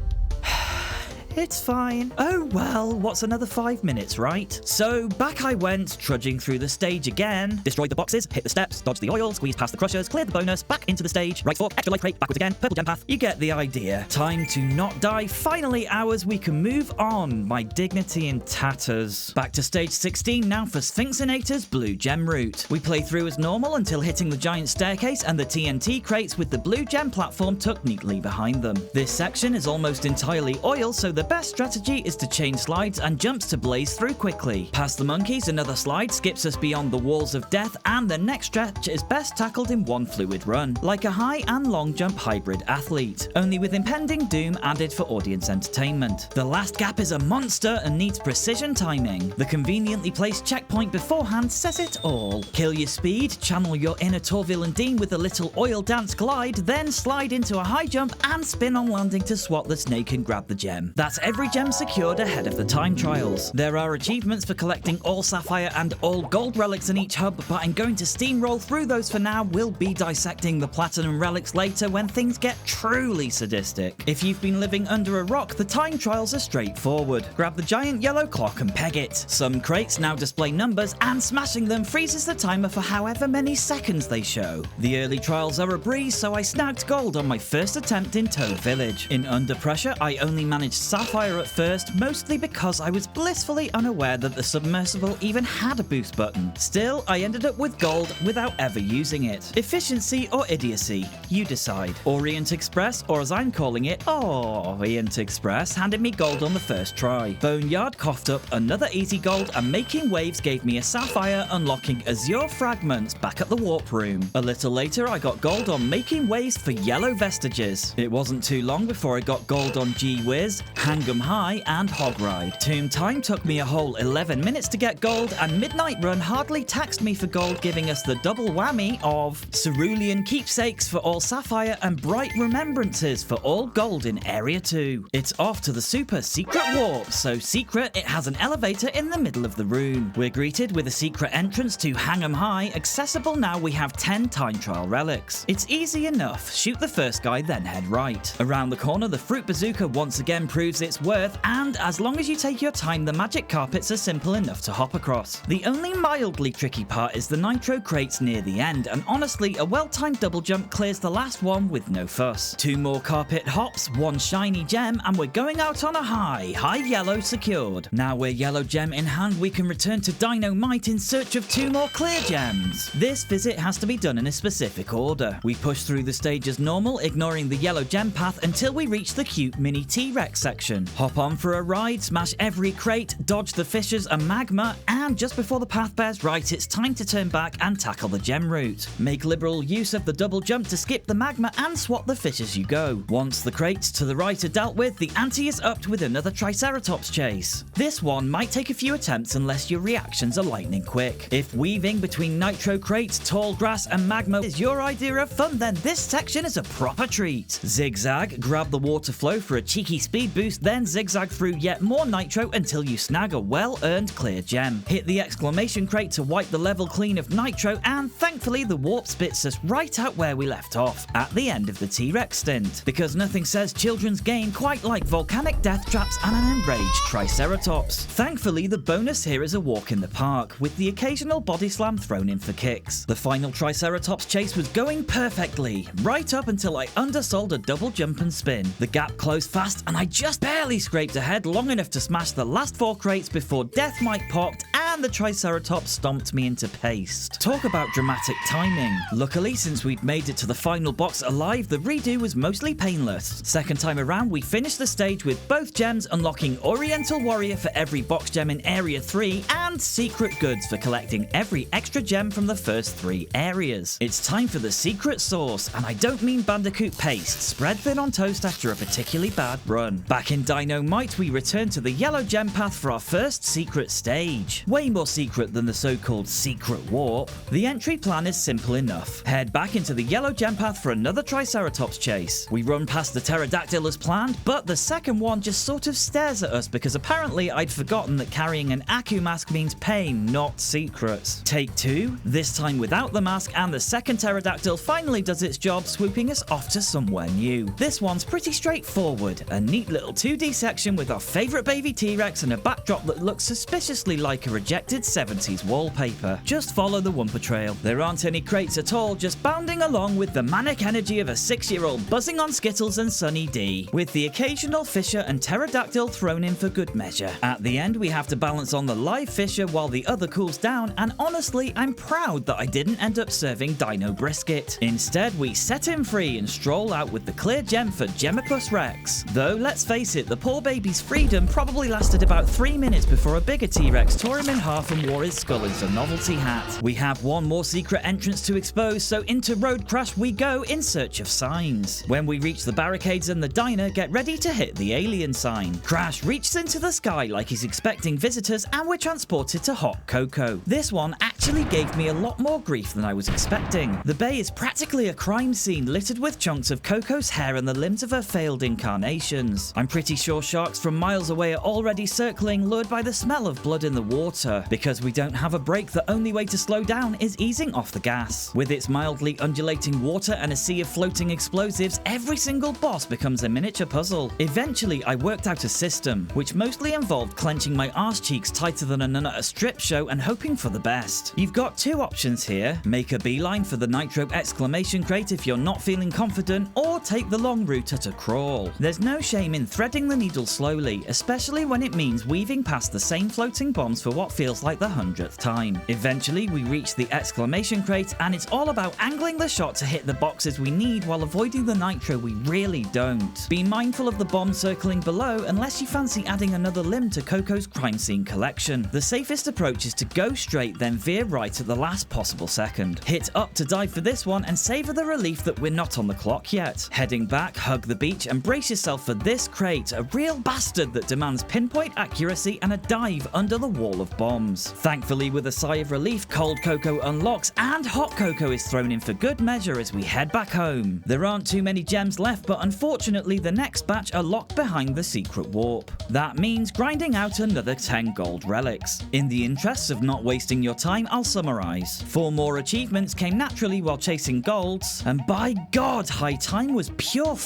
It's fine. Oh well, what's another 5 minutes, right? So back I went, trudging through the stage again. Destroyed the boxes, hit the steps, dodged the oil, squeezed past the crushers, cleared the bonus, back into the stage, right fork, extra life crate, backwards again, purple gem path. You get the idea. Time to not die. Finally, ours, we can move on. My dignity in tatters. Back to stage 16 now for Sphinxinator's blue gem route. We play through as normal until hitting the giant staircase and the TNT crates with the blue gem platform tucked neatly behind them. This section is almost entirely oil, so the best strategy is to chain slides and jumps to blaze through quickly. Past the monkeys, another slide skips us beyond the walls of death, and the next stretch is best tackled in one fluid run, like a high and long jump hybrid athlete, only with impending doom added for audience entertainment. The last gap is a monster and needs precision timing. The conveniently placed checkpoint beforehand says it all. Kill your speed, channel your inner Torville and Dean with a little oil dance glide, then slide into a high jump and spin on landing to swat the snake and grab the gem. That's every gem secured ahead of the time trials. There are achievements for collecting all sapphire and all gold relics in each hub, but I'm going to steamroll through those for now. We'll be dissecting the platinum relics later when things get truly sadistic. If you've been living under a rock, the time trials are straightforward. Grab the giant yellow clock and peg it. Some crates now display numbers, and smashing them freezes the timer for however many seconds they show. The early trials are a breeze, so I snagged gold on my first attempt in Toad Village. In Under Pressure, I only managed sapphire at first, mostly because I was blissfully unaware that the submersible even had a boost button. Still, I ended up with gold without ever using it. Efficiency or idiocy? You decide. Orient Express, or as I'm calling it, Orient Express, handed me gold on the first try. Boneyard coughed up another easy gold, and Making Waves gave me a sapphire, unlocking Azure fragments back at the warp room. A little later, I got gold on Making Waves for Yellow Vestiges. It wasn't too long before I got gold on G-Wiz, Hang 'em High, and Hog Ride. Tomb Time took me a whole 11 minutes to get gold, and Midnight Run hardly taxed me for gold, giving us the double whammy of Cerulean Keepsakes for all sapphire and Bright Remembrances for all gold in Area 2. It's off to the super secret warp. So secret, it has an elevator in the middle of the room. We're greeted with a secret entrance to Hang 'em High. Accessible now, we have 10 time trial relics. It's easy enough. Shoot the first guy, then head right. Around the corner, the fruit bazooka once again proves its worth, and as long as you take your time, the magic carpets are simple enough to hop across. The only mildly tricky part is the nitro crates near the end, and honestly, a well-timed double jump clears the last one with no fuss. 2 more carpet hops, 1 shiny gem, and we're going out on a high. High yellow secured. Now we're yellow gem in hand, we can return to Dynamite in search of 2 more clear gems. This visit has to be done in a specific order. We push through the stage as normal, ignoring the yellow gem path until we reach the cute mini T-Rex section. Hop on for a ride, smash every crate, dodge the fissures and magma, and just before the path bears right, it's time to turn back and tackle the gem route. Make liberal use of the double jump to skip the magma and swat the fish as you go. Once the crates to the right are dealt with, the ante is upped with another Triceratops chase. This one might take a few attempts unless your reactions are lightning quick. If weaving between nitro crates, tall grass and magma is your idea of fun, then this section is a proper treat. Zigzag, grab the water flow for a cheeky speed boost, then zigzag through yet more nitro until you snag a well-earned clear gem. Hit the exclamation crate to wipe the level clean of nitro, and thankfully the warp spits us right out where we left off, at the end of the T-Rex stint. Because nothing says children's game quite like volcanic death traps and an enraged Triceratops. Thankfully, the bonus here is a walk in the park, with the occasional body slam thrown in for kicks. The final Triceratops chase was going perfectly, right up until I undersold a double jump and spin. The gap closed fast, and I just barely scraped ahead long enough to smash the last 4 crates before Death Mite popped, and and the Triceratops stomped me into paste. Talk about dramatic timing. Luckily, since we'd made it to the final box alive, the redo was mostly painless. Second time around, we finished the stage with both gems, unlocking Oriental Warrior for every box gem in Area 3 and Secret Goods for collecting every extra gem from the first 3 areas. It's time for the secret sauce, and I don't mean Bandicoot paste, spread thin on toast after a particularly bad run. Back in Dynamite, we return to the yellow gem path for our first secret stage. Way more secret than the so-called secret warp. The entry plan is simple enough. Head back into the yellow gem path for another Triceratops chase. We run past the pterodactyl as planned, but the second one just sort of stares at us because apparently I'd forgotten that carrying an Aku mask means pain, not secrets. Take 2, this time without the mask, and the second pterodactyl finally does its job, swooping us off to somewhere new. This one's pretty straightforward, a neat little 2D section with our favourite baby T-Rex and a backdrop that looks suspiciously like a rejected 70s wallpaper. Just follow the Wumpa trail. There aren't any crates at all, just bounding along with the manic energy of a 6-year-old buzzing on Skittles and Sunny D, with the occasional Fisher and pterodactyl thrown in for good measure. At the end, we have to balance on the live Fisher while the other cools down, and honestly, I'm proud that I didn't end up serving Dino Brisket. Instead, we set him free and stroll out with the clear gem for Gem-ipus Rex. Though, let's face it, the poor baby's freedom probably lasted about 3 minutes before a bigger T-Rex tore him in half and wore his skull as a novelty hat. We have one more secret entrance to expose, so into Road Crash we go in search of signs. When we reach the barricades and the diner, get ready to hit the alien sign. Crash reaches into the sky like he's expecting visitors, and we're transported to Hot Cocoa. This one actually gave me a lot more grief than I was expecting. The bay is practically a crime scene littered with chunks of Coco's hair and the limbs of her failed incarnations. I'm pretty sure sharks from miles away are already circling, lured by the smell of blood in the water. Because we don't have a brake, the only way to slow down is easing off the gas. With its mildly undulating water and a sea of floating explosives, every single boss becomes a miniature puzzle. Eventually, I worked out a system, which mostly involved clenching my arse cheeks tighter than a nun at a strip show and hoping for the best. You've got 2 options here: make a beeline for the Nitro exclamation crate if you're not feeling confident, or take the long route at a crawl. There's no shame in threading the needle slowly, especially when it means weaving past the same floating bombs for what feels like the 100th time. Eventually, we reach the exclamation crate, and it's all about angling the shot to hit the boxes we need while avoiding the Nitro we really don't. Be mindful of the bomb circling below unless you fancy adding another limb to Coco's crime scene collection. The safest approach is to go straight, then veer right at the last possible second. Hit up to dive for this one and savour the relief that we're not on the clock yet. Heading back, hug the beach and brace yourself for this crate, a real bastard that demands pinpoint accuracy and a dive under the wall of bombs. Thankfully, with a sigh of relief, Cold Cocoa unlocks and Hot Cocoa is thrown in for good measure as we head back home. There aren't too many gems left, but unfortunately the next batch are locked behind the secret warp. That means grinding out another 10 gold relics. In the interests of not wasting your time, I'll summarise. 4 more achievements came naturally while chasing golds, and by God, High Time was pure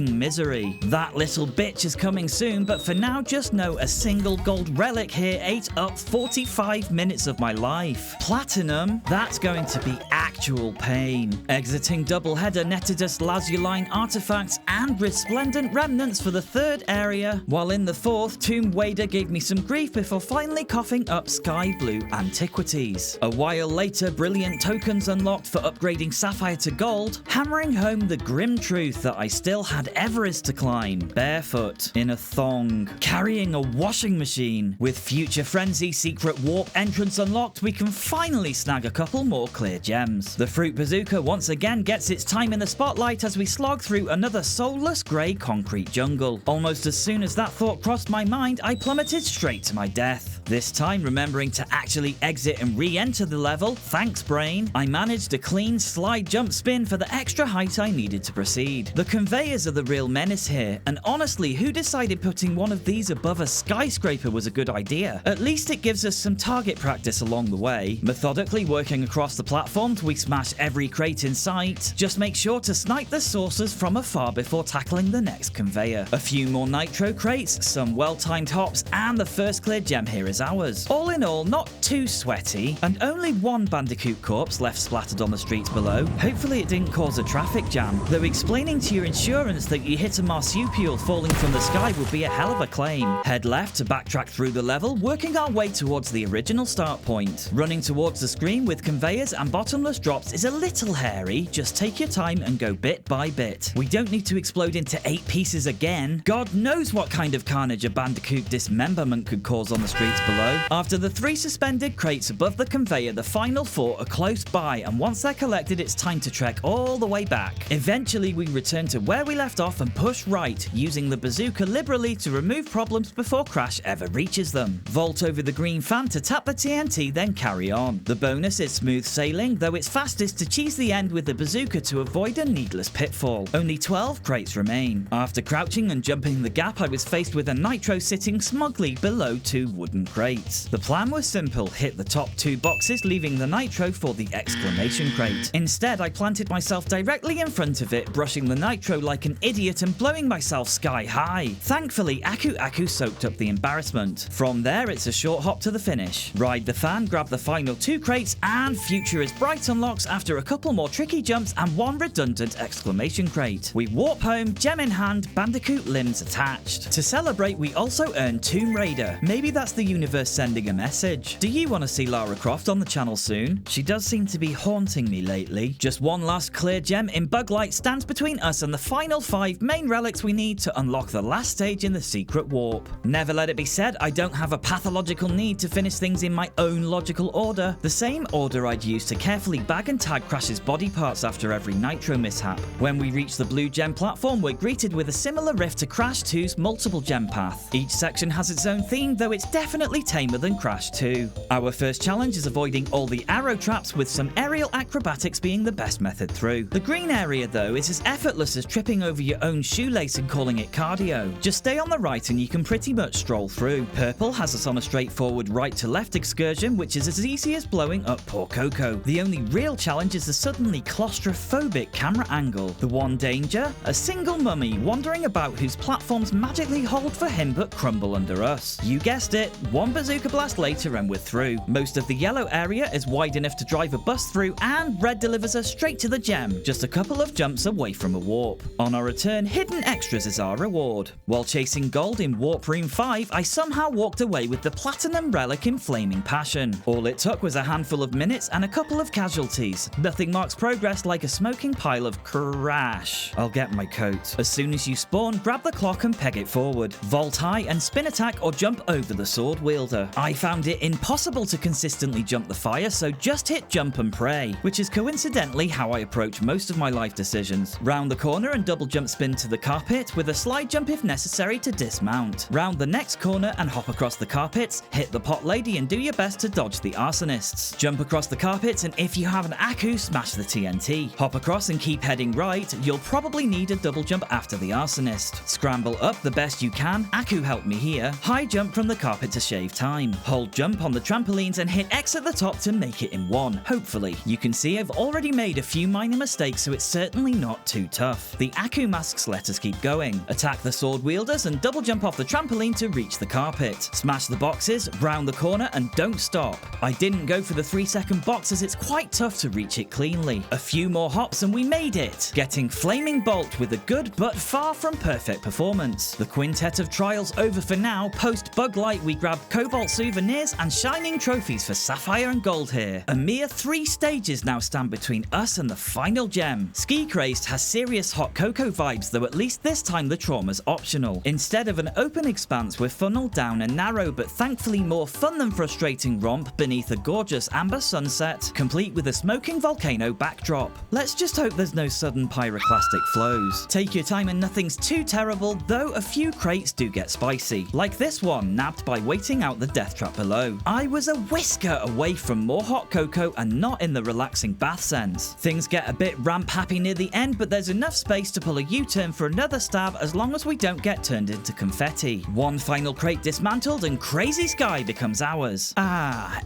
misery. That little bitch is coming soon, but for now just know a single gold relic here ate up 45 minutes of my life. Platinum? That's going to be actual pain. Exiting Doubleheader netted us Lazuline artifacts and resplendent remnants for the 3rd area, while in the 4th, Tomb Wader gave me some grief before finally coughing up Sky Blue antiquities. A while later, brilliant tokens unlocked for upgrading Sapphire to Gold, hammering home the grim truth that I still had Everest to climb, barefoot, in a thong, carrying a washing machine. With Future Frenzy secret warp entrance unlocked, we can finally snag a couple more clear gems. The Fruit Bazooka once again gets its time in the spotlight as we slog through another soulless grey concrete jungle. Almost as soon as that thought crossed my mind, I plummeted straight to my death. This time, remembering to actually exit and re-enter the level, thanks brain, I managed a clean slide jump spin for the extra height I needed to proceed. The conveyors are the real menace here, and honestly, who decided putting one of these above a skyscraper was a good idea? At least it gives us some target practice along the way. Methodically working across the platforms, we smash every crate in sight. Just make sure to snipe the saucers from afar before tackling the next conveyor. A few more nitro crates, some well-timed hops, and the first clear gem here is ours. All in all, not too sweaty, and only one Bandicoot corpse left splattered on the streets below. Hopefully it didn't cause a traffic jam, though explaining to your insurance that you hit a marsupial falling from the sky would be a hell of a claim. Head left to backtrack through the level, working our way towards the original start point. Running towards the screen with conveyors and bottomless drops is a little hairy, just take your time and go bit by bit. We don't need to explode into 8 pieces again. God knows what kind of carnage a Bandicoot dismemberment could cause on the streets below. After the 3 suspended crates above the conveyor, the final 4 are close by, and once they're collected, it's time to trek all the way back. Eventually, we return to where we left off and push right, using the bazooka liberally to remove problems before Crash ever reaches them. Vault over the green fan to tap the TNT, then carry on. The bonus is smooth sailing, though it's fastest to cheese the end with the bazooka to avoid a needless pitfall. Only 12 crates remain. After crouching and jumping the gap, I was faced with a nitro sitting smugly below 2 wooden crates. The plan was simple: hit the top 2 boxes, leaving the nitro for the exclamation crate. Instead, I planted myself directly in front of it, brushing the nitro like an idiot and blowing myself sky high. Thankfully, Aku soaked up the embarrassment. From there, it's a short hop to the finish. Ride the fan, grab the final 2 crates, and Future is Bright unlocks after a couple more tricky jumps and 1 redundant exclamation crate. We warp home, gem in hand, Bandicoot limbs attached. To celebrate, we also earned Tomb Raider. Maybe that's the universe sending a message. Do you want to see Lara Croft on the channel soon? She does seem to be haunting me lately. Just one last clear gem in Bug Light stands between us and the final 5 main relics we need to unlock the last stage in the secret warp. Never let it be said I don't have a pathological need to finish things in my own logical order. The same order I'd use to carefully bag and tag Crash's body parts after every nitro mishap. When we reach the blue gem platform, we're greeted with a similar riff to Crash 2's multiple gem path. Each section has its own theme, though it's definitely tamer than Crash 2. Our first challenge is avoiding all the arrow traps, with some aerial acrobatics being the best method through. The green area, though, is as effortless as tripping over your own shoelace and calling it cardio. Just stay on the right and you can pretty much stroll through. Purple has us on a straightforward right to left excursion, which is as easy as blowing up poor Coco. The only real challenge is the suddenly claustrophobic camera angle. The one danger? A single mummy wandering about whose platforms magically hold for him but crumble under us. You guessed it, 1 bazooka blast later and we're through. Most of the yellow area is wide enough to drive a bus through, and red delivers us straight to the gem, just a couple of jumps away from a warp. On our return, hidden extras is our reward. While chasing gold in Warp Room 5, I somehow walked away with the platinum relic in Flaming Passion. All it took was a handful of minutes and a couple of casualties. Nothing marks progress like a smoking pile of Crash. I'll get my coat. As soon as you spawn, grab the clock and peg it forward. Vault high and spin attack or jump over the sword wielder. I found it impossible to consistently jump the fire, so just hit jump and pray, which is coincidentally how I approach most of my life decisions. Round the corner and double jump spin to the carpet, with a slide jump if necessary to dismount. Round the next corner and hop across the carpets, hit the pot lady and do your best to dodge the arsonists. Jump across the carpets, and if you have an Aku, smash the TNT. Hop across and keep heading right. You'll probably need a double jump after the arsonist. Scramble up the best you can. Aku helped me here. High jump from the carpet to shave time. Hold jump on the trampolines and hit X at the top to make it in 1, hopefully. You can see I've already made a few minor mistakes, so it's certainly not too tough. The Aku masks let us keep going. Attack the sword wielders and double jump off the trampoline to reach the carpet. Smash the boxes, round the corner, and don't stop. I didn't go for the 3-second box as it's quite tough to reach it cleanly. A few more hops and we made it, getting Flaming Bolt with a good but far from perfect performance. The quintet of trials over for now. Post Bug Light, we grab Cobalt souvenirs and shining trophies for Sapphire and Gold here. A mere 3 stages now stand between us and the final gem. Ski Crazed has serious Hot Cocoa vibes, though at least this time the trauma's optional. Instead of an open expanse, we're funneled down a narrow but thankfully more fun than frustrating romp beneath a gorgeous amber sunset, complete with a smoking volcano backdrop. Let's just hope there's no sudden pyroclastic flows. Take your time and nothing's too terrible, though a few crates do get spicy, like this one nabbed by waiting out the death trap below. I was a whisker away from more hot cocoa and not in the relaxing bath sense. Things get a bit ramp happy near the end, but there's enough space to pull a U-turn for another stab as long as we don't get turned into confetti. One final crate dismantled and Crazy Sky becomes ours.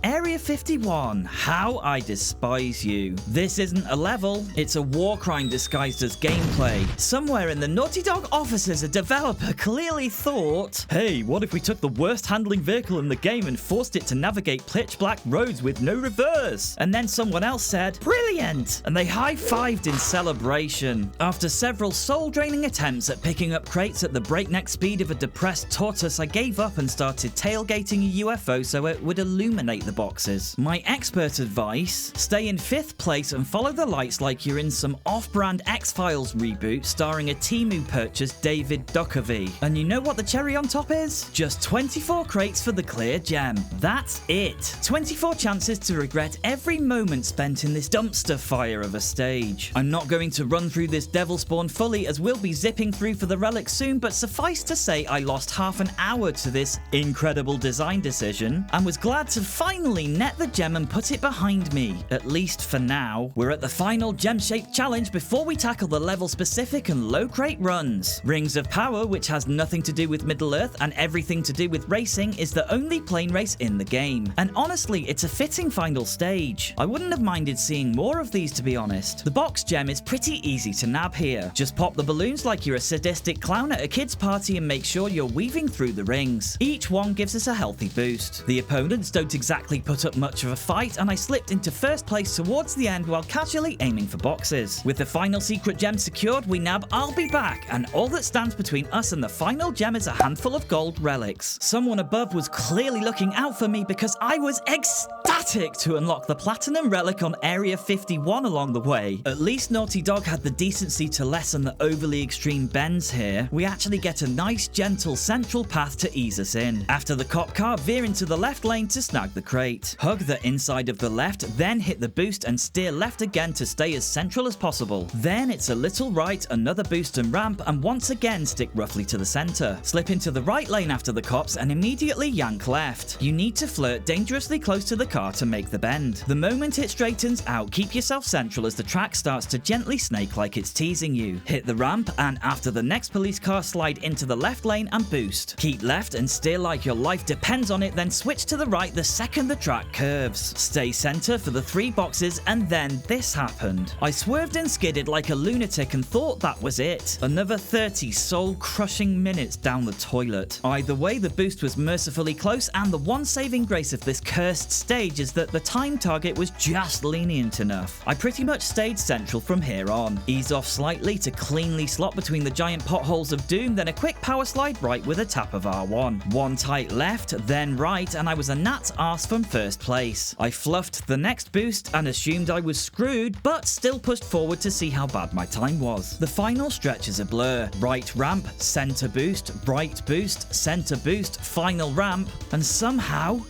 Area 51. How I despise you. This isn't a level, it's a war crime disguised as gameplay. Somewhere in the Naughty Dog offices, a developer clearly thought, hey, what if we took the worst handling vehicle circle in the game and forced it to navigate pitch black roads with no reverse. And then someone else said, "Brilliant!" and they high-fived in celebration. After several soul-draining attempts at picking up crates at the breakneck speed of a depressed tortoise, I gave up and started tailgating a UFO so it would illuminate the boxes. My expert advice: stay in 5th place and follow the lights like you're in some off-brand X-Files reboot starring a Temu purchased David Duchovny. And you know what the cherry on top is? Just 24 crates for the clear gem. That's it. 24 chances to regret every moment spent in this dumpster fire of a stage. I'm not going to run through this devil spawn fully as we'll be zipping through for the relic soon, but suffice to say I lost half an hour to this incredible design decision and was glad to finally net the gem and put it behind me, at least for now. We're at the final gem-shaped challenge before we tackle the level-specific and low crate runs. Rings of Power, which has nothing to do with Middle-earth and everything to do with racing, is the only plane race in the game. And honestly, it's a fitting final stage. I wouldn't have minded seeing more of these, to be honest. The box gem is pretty easy to nab here. Just pop the balloons like you're a sadistic clown at a kid's party and make sure you're weaving through the rings. Each one gives us a healthy boost. The opponents don't exactly put up much of a fight, and I slipped into 1st place towards the end while casually aiming for boxes. With the final secret gem secured, we nab I'll Be Back, and all that stands between us and the final gem is a handful of gold relics. Someone above was clearly looking out for me because I was ecstatic to unlock the platinum relic on Area 51 along the way. At least Naughty Dog had the decency to lessen the overly extreme bends here. We actually get a nice gentle central path to ease us in. After the cop car, veer into the left lane to snag the crate. Hug the inside of the left, then hit the boost and steer left again to stay as central as possible. Then it's a little right, another boost and ramp, and once again stick roughly to the center. Slip into the right lane after the cops and immediately yank left. You need to flirt dangerously close to the car to make the bend. The moment it straightens out, keep yourself central as the track starts to gently snake like it's teasing you. Hit the ramp, and after the next police car, slide into the left lane and boost. Keep left and steer like your life depends on it, then switch to the right the second the track curves. Stay center for the 3 boxes, and then this happened. I swerved and skidded like a lunatic and thought that was it. Another 30 soul-crushing minutes down the toilet. Either way, the boost was mercifully close, and the one saving grace of this cursed stage is that the time target was just lenient enough. I pretty much stayed central from here on. Ease off slightly to cleanly slot between the giant potholes of doom, then a quick power slide right with a tap of R1. One tight left, then right, and I was a gnat's arse from 1st place. I fluffed the next boost and assumed I was screwed, but still pushed forward to see how bad my time was. The final stretch is a blur. Right ramp, center boost, right boost, center boost, final ramp, and somehow,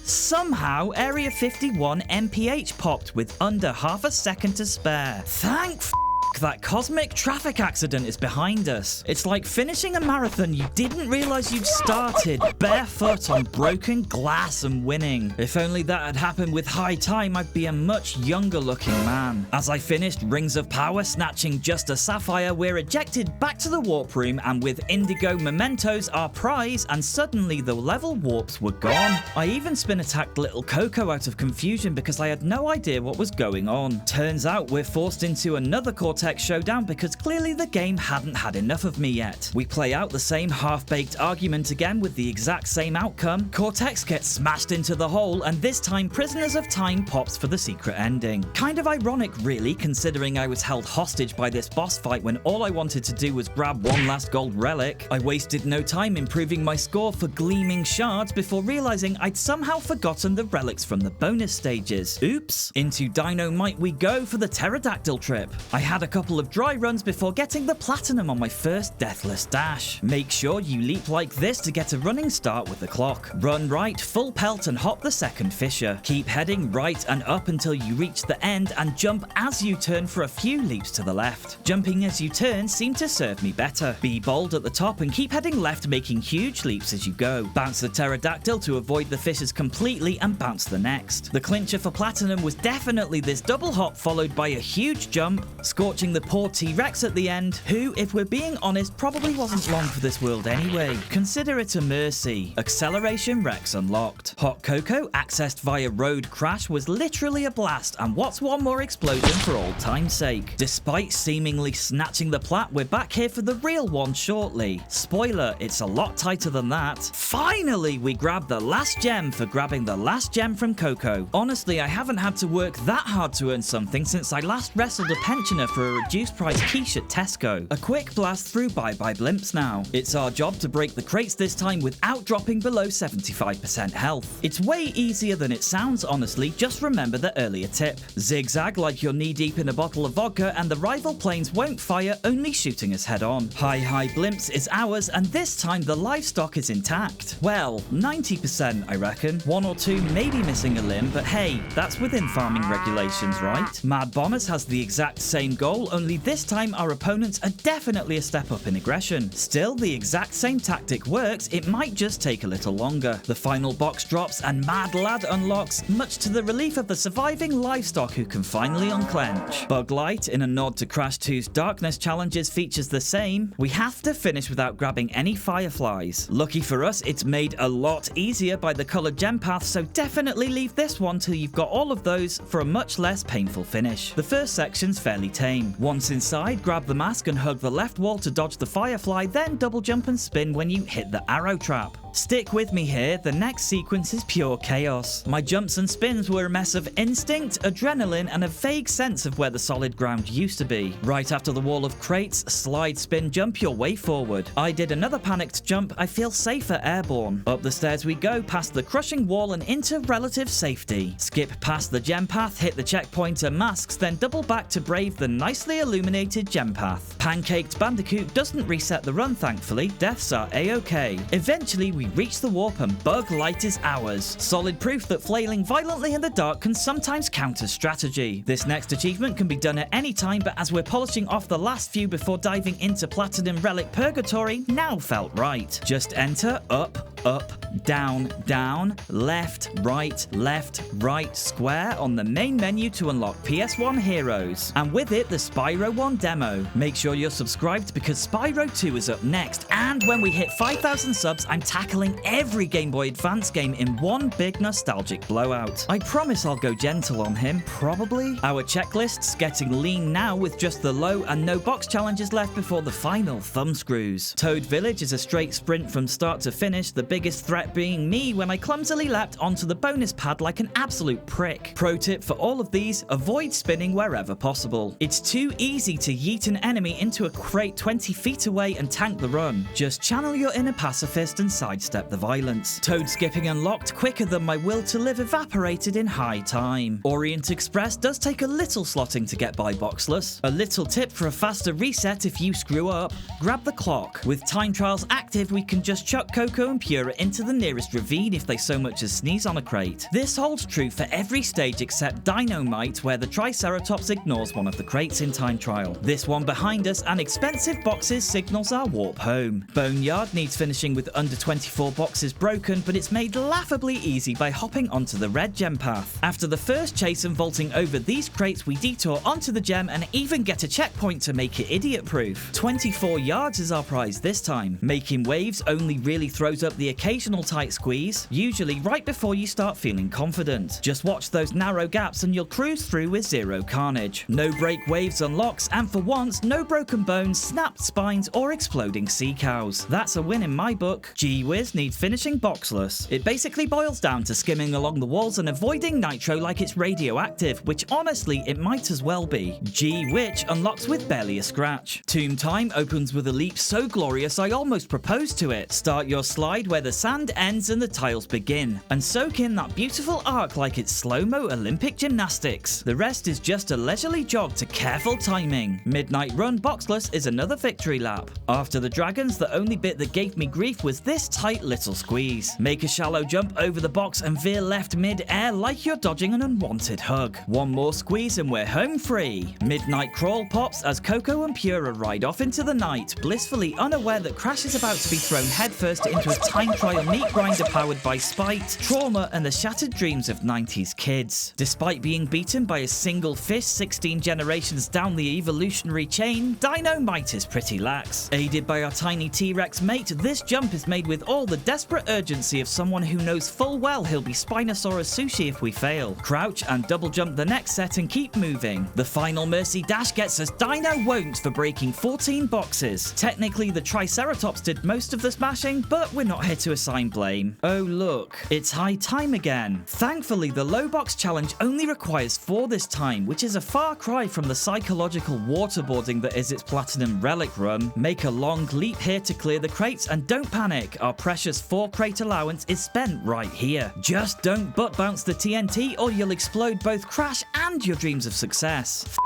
Area 51 MPH popped with under half a second to spare. Thank that cosmic traffic accident is behind us. It's like finishing a marathon you didn't realize you'd started, barefoot on broken glass and winning. If only that had happened with High Time, I'd be a much younger looking man. As I finished Rings of Power, snatching just a sapphire, we're ejected back to the warp room, and with Indigo Mementos our prize, and suddenly the level warps were gone. I even spin attacked little Coco out of confusion because I had no idea what was going on. Turns out we're forced into another Cortex showdown because clearly the game hadn't had enough of me yet. We play out the same half-baked argument again with the exact same outcome. Cortex gets smashed into the hole, and this time Prisoners of Time pops for the secret ending. Kind of ironic really, considering I was held hostage by this boss fight when all I wanted to do was grab one last gold relic. I wasted no time improving my score for Gleaming Shards before realizing I'd somehow forgotten the relics from the bonus stages. Oops. Into Dynamite we go for the pterodactyl trip. I had a couple of dry runs before getting the platinum on my first deathless dash. Make sure you leap like this to get a running start with the clock. Run right, full pelt, and hop the second fissure. Keep heading right and up until you reach the end, and jump as you turn for a few leaps to the left. Jumping as you turn seemed to serve me better. Be bold at the top and keep heading left, making huge leaps as you go. Bounce the pterodactyl to avoid the fissures completely and bounce the next. The clincher for platinum was definitely this double hop followed by a huge jump, scorch watching the poor T-Rex at the end, who, if we're being honest, probably wasn't long for this world anyway. Consider it a mercy. Acceleration Rex unlocked. Hot Cocoa, accessed via Road Crash, was literally a blast, and what's one more explosion for old time's sake? Despite seemingly snatching the plat, we're back here for the real one shortly. Spoiler, it's a lot tighter than that. Finally, we grabbed the last gem for grabbing the last gem from Coco. Honestly, I haven't had to work that hard to earn something since I last wrestled a pensioner for a reduced price quiche at Tesco. A quick blast through Hi Blimps now. It's our job to break the crates this time without dropping below 75% health. It's way easier than it sounds, honestly, just remember the earlier tip. Zigzag like you're knee deep in a bottle of vodka and the rival planes won't fire, only shooting us head on. Hi Blimps is ours, and this time the livestock is intact. Well, 90% I reckon. One or two maybe missing a limb, but hey, that's within farming regulations, right? Mad Bombers has the exact same goal, only this time our opponents are definitely a step up in aggression. Still, the exact same tactic works, it might just take a little longer. The final box drops and Mad Lad unlocks, much to the relief of the surviving livestock who can finally unclench. Bug Light, in a nod to Crash 2's Darkness challenges, features the same. We have to finish without grabbing any fireflies. Lucky for us, it's made a lot easier by the coloured gem path, so definitely leave this one till you've got all of those for a much less painful finish. The first section's fairly tame. Once inside, grab the mask and hug the left wall to dodge the firefly, then double jump and spin when you hit the arrow trap. Stick with me here, the next sequence is pure chaos. My jumps and spins were a mess of instinct, adrenaline, and a vague sense of where the solid ground used to be. Right after the wall of crates, slide, spin, jump your way forward. I did another panicked jump, I feel safer airborne. Up the stairs we go, past the crushing wall and into relative safety. Skip past the gem path, hit the checkpoint and masks, then double back to brave the nicely illuminated gem path. Pancaked Bandicoot doesn't reset the run, thankfully. Deaths are a-okay. Eventually we reach the warp and Bug Light is ours. Solid proof that flailing violently in the dark can sometimes counter strategy. This next achievement can be done at any time, but as we're polishing off the last few before diving into Platinum Relic Purgatory, now felt right. Just enter up, down, down, left, right, square on the main menu to unlock PS1 Heroes. And with it, the Spyro 1 demo. Make sure you're subscribed because Spyro 2 is up next, and when we hit 5,000 subs, I'm tackling every Game Boy Advance game in one big nostalgic blowout. I promise I'll go gentle on him, probably. Our checklist's getting lean now with just the low and no box challenges left before the final thumbscrews. Toad Village is a straight sprint from start to finish, the biggest threat being me when I clumsily leapt onto the bonus pad like an absolute prick. Pro tip for all of these, avoid spinning wherever possible. It's too easy to yeet an enemy into a crate 20 feet away and tank the run. Just channel your inner pacifist and sidestep the violence. Toad skipping unlocked quicker than my will to live evaporated in high time. Orient Express does take a little slotting to get by boxless. A little tip for a faster reset if you screw up, grab the clock. With time trials active, we can just chuck Coco and Pura into the nearest ravine if they so much as sneeze on a crate. This holds true for every stage except Dynamite, where the Triceratops ignores one of the crates in time trial. This one behind us and expensive boxes signals our warp home. Boneyard needs finishing with under 24 boxes broken, but it's made laughably easy by hopping onto the red gem path. After the first chase and vaulting over these crates, we detour onto the gem and even get a checkpoint to make it idiot-proof. 24 yards is our prize this time. Making waves only really throws up the occasional tight squeeze, usually right before you start feeling confident. Just watch those narrow gaps and you'll cruise through with zero carnage. No break waves unlocks, and for once, no broken bones, snapped spines, or exploding sea cows. That's a win in my book. Gee Whiz needs finishing boxless. It basically boils down to skimming along the walls and avoiding nitro like it's radioactive, which honestly it might as well be. Gee Witch unlocks with barely a scratch. Tomb Time opens with a leap so glorious I almost propose to it. Start your slide where the sand ends and the tiles begin, and soak in that beautiful arc like it's slow-mo Olympic gymnastics. The rest is just a leisurely jog to careful timing. Midnight Run boxless is another victory lap. After the dragons, the only bit that gave me grief was this tight little squeeze. Make a shallow jump over the box and veer left mid-air like you're dodging an unwanted hug. One more squeeze and we're home free. Midnight Crawl pops as Coco and Pura ride off into the night, blissfully unaware that Crash is about to be thrown headfirst into a tiny time trial meat grinder powered by spite, trauma, and the shattered dreams of 90s kids. Despite being beaten by a single fish 16 generations down the evolutionary chain, Dino might is pretty lax. Aided by our tiny T-Rex mate, this jump is made with all the desperate urgency of someone who knows full well he'll be Spinosaurus sushi if we fail. Crouch and double jump the next set and keep moving. The final mercy dash gets us Dino Won't for breaking 14 boxes. Technically, the Triceratops did most of the smashing, but we're not here to assign blame. Oh look, it's high time again. Thankfully, the low box challenge only requires 4 this time, which is a far cry from the psychological waterboarding that is its platinum relic run. Make a long leap here to clear the crates, and don't panic, our precious 4 crate allowance is spent right here. Just don't butt bounce the TNT or you'll explode both Crash and your dreams of success.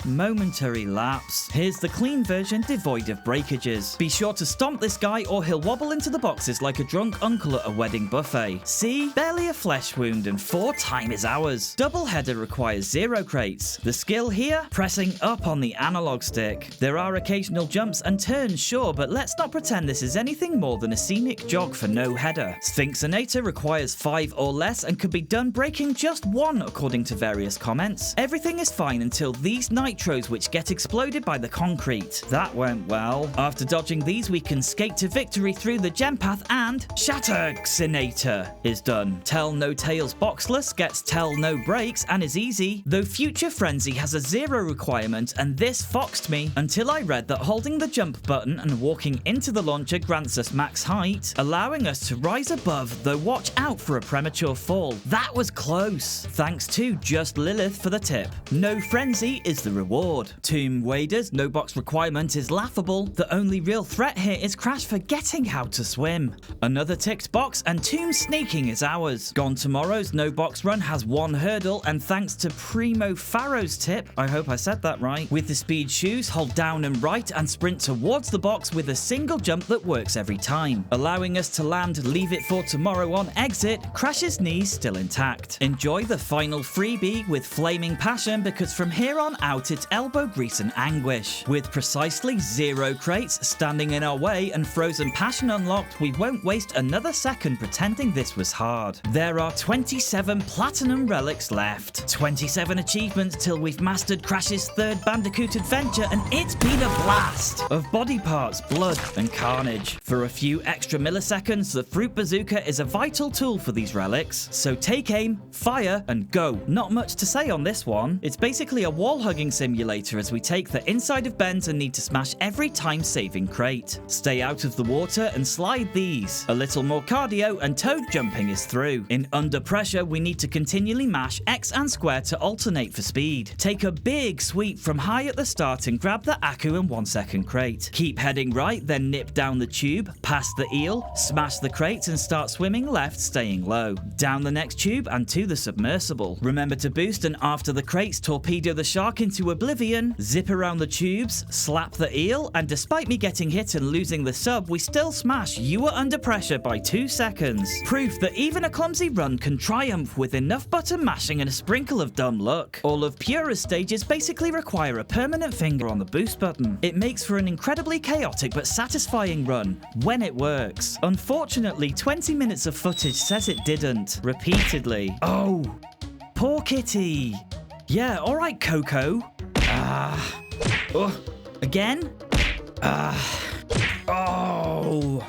Momentary lapse. Here's the clean version devoid of breakages. Be sure to stomp this guy or he'll wobble into the boxes like a drunk uncle at a wedding buffet. See? Barely a flesh wound and 4 time is ours. Double header requires 0 crates. The skill here? Pressing up on the analog stick. There are occasional jumps and turns, sure, but let's not pretend this is anything more than a scenic jog for no header. Gemxinator requires 5 or less and could be done breaking just 1 according to various comments. Everything is fine until these nitros which get exploded by the concrete. That went well. After dodging these, we can skate to victory through the gem path and Gemxinator is done. Tell No Tails boxless gets Tell No Breaks and is easy, though Future Frenzy has a 0 requirement and this foxed me until I read that holding the jump button and walking into the launcher grants us max height, allowing us to rise above, though watch out for a premature fall. That was close. Thanks to Just Lilith for the tip. No Frenzy is the reward. Tomb Waders, no box requirement is laughable. The only real threat here is Crash forgetting how to swim. Another ticked box and Tomb Sneaking is ours. Gone Tomorrow's no box run has 1 hurdle and thanks to Primo Farrow's tip, I hope I said that right, with the speed shoes, hold down and right and sprint towards the box with a single jump that works every time. Allowing us to land Leave It for Tomorrow on exit, Crash's knees still intact. Enjoy the final freebie with Flaming Passion because from here on out it's elbow grease and anguish. With precisely 0 crates standing in our way and Frozen Passion unlocked, we won't waste another second pretending this was hard. There are 27 platinum relics left. 27 achievements till we've mastered Crash's 3rd Bandicoot adventure and it's been a blast of body parts, blood and carnage. For a few extra milliseconds, the Fruit Bazooka is a vital tool for these relics, so take aim, fire and go. Not much to say on this one. It's basically a wall hugging simulator as we take the inside of bends and need to smash every time-saving crate. Stay out of the water and slide these. A little more cardio and toad jumping is through. In Under Pressure, we need to continually mash X and square to alternate for speed. Take a big sweep from high at the start and grab the Aku in 1 second crate. Keep heading right, then nip down the tube, past the eel, smash the crate and start swimming left, staying low. Down the next tube and to the submersible. Remember to boost and after the crates, torpedo the shark into oblivion, zip around the tubes, slap the eel, and despite me getting hit and losing the sub, we still smash You Were Under Pressure by 2 seconds. Proof that even a clumsy run can triumph with enough button mashing and a sprinkle of dumb luck. All of Pura's stages basically require a permanent finger on the boost button. It makes for an incredibly chaotic but satisfying run, when it works. Unfortunately, 20 minutes of footage says it didn't. Repeatedly. Oh, poor kitty. Yeah, alright Coco. Again? Oh.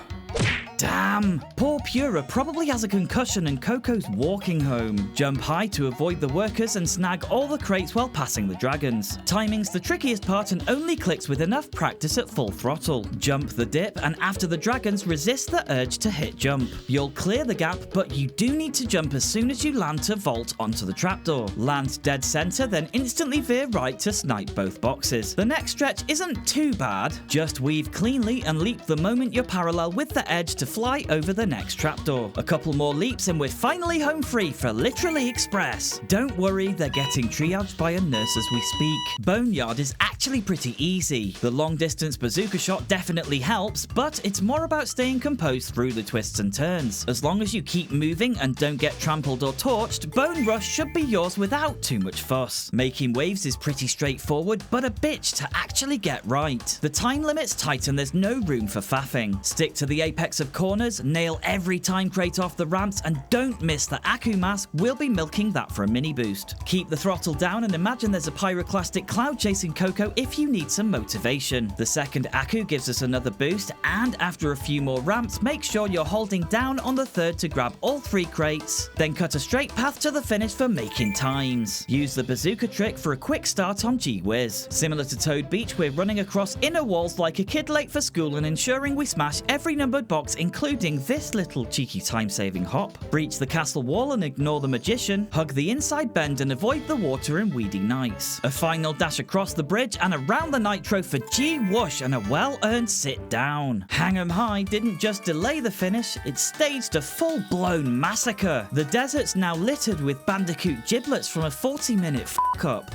Damn. Poor Pura probably has a concussion and Coco's walking home. Jump high to avoid the workers and snag all the crates while passing the dragons. Timing's the trickiest part and only clicks with enough practice at full throttle. Jump the dip and after the dragons resist the urge to hit jump. You'll clear the gap but you do need to jump as soon as you land to vault onto the trapdoor. Land dead center then instantly veer right to snipe both boxes. The next stretch isn't too bad. Just weave cleanly and leap the moment you're parallel with the edge to fly over the next trapdoor. A couple more leaps and we're finally home free for Literally Express. Don't worry, they're getting triaged by a nurse as we speak. Boneyard is actually pretty easy. The long distance bazooka shot definitely helps, but it's more about staying composed through the twists and turns. As long as you keep moving and don't get trampled or torched, Bone Rush should be yours without too much fuss. Making waves is pretty straightforward, but a bitch to actually get right. The time limit's tight and there's no room for faffing. Stick to the apex of corners corners, nail every time crate off the ramps, and don't miss the Aku mask. We'll be milking that for a mini boost. Keep the throttle down and imagine there's a pyroclastic cloud chasing Coco if you need some motivation. The second Aku gives us another boost, and after a few more ramps, make sure you're holding down on the third to grab all 3 crates. Then cut a straight path to the finish for Makin Times. Use the bazooka trick for a quick start on G-Wiz. Similar to Toad Beach, we're running across inner walls like a kid late for school and ensuring we smash every numbered box, including this little cheeky time-saving hop. Breach the castle wall and ignore the magician. Hug the inside bend and avoid the water and weedy nights. A final dash across the bridge and around the nitro for G-Whoosh and a well-earned sit down. Hang 'em High didn't just delay the finish, it staged a full-blown massacre. The desert's now littered with Bandicoot giblets from a 40-minute f***up.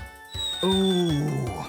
Ooh.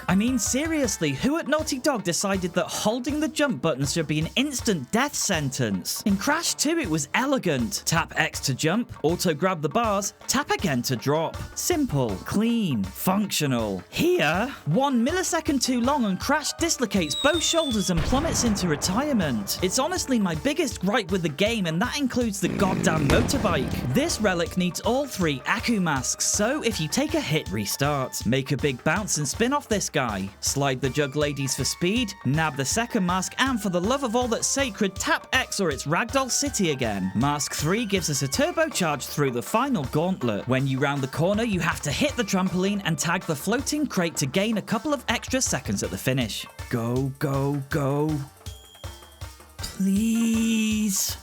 I mean, seriously, who at Naughty Dog decided that holding the jump button should be an instant death sentence? In Crash 2, it was elegant. Tap X to jump, auto grab the bars, tap again to drop. Simple, clean, functional. Here, 1 millisecond too long and Crash dislocates both shoulders and plummets into retirement. It's honestly my biggest gripe with the game, and that includes the goddamn motorbike. This relic needs all 3 Aku masks, so if you take a hit, restart. Make a big bounce and spin off this guy. Slide the jug ladies for speed, nab the second mask, and for the love of all that's sacred, tap X or it's Ragdoll City again. Mask 3 gives us a turbocharge through the final gauntlet. When you round the corner, you have to hit the trampoline and tag the floating crate to gain a couple of extra seconds at the finish. Go, go, go. Please.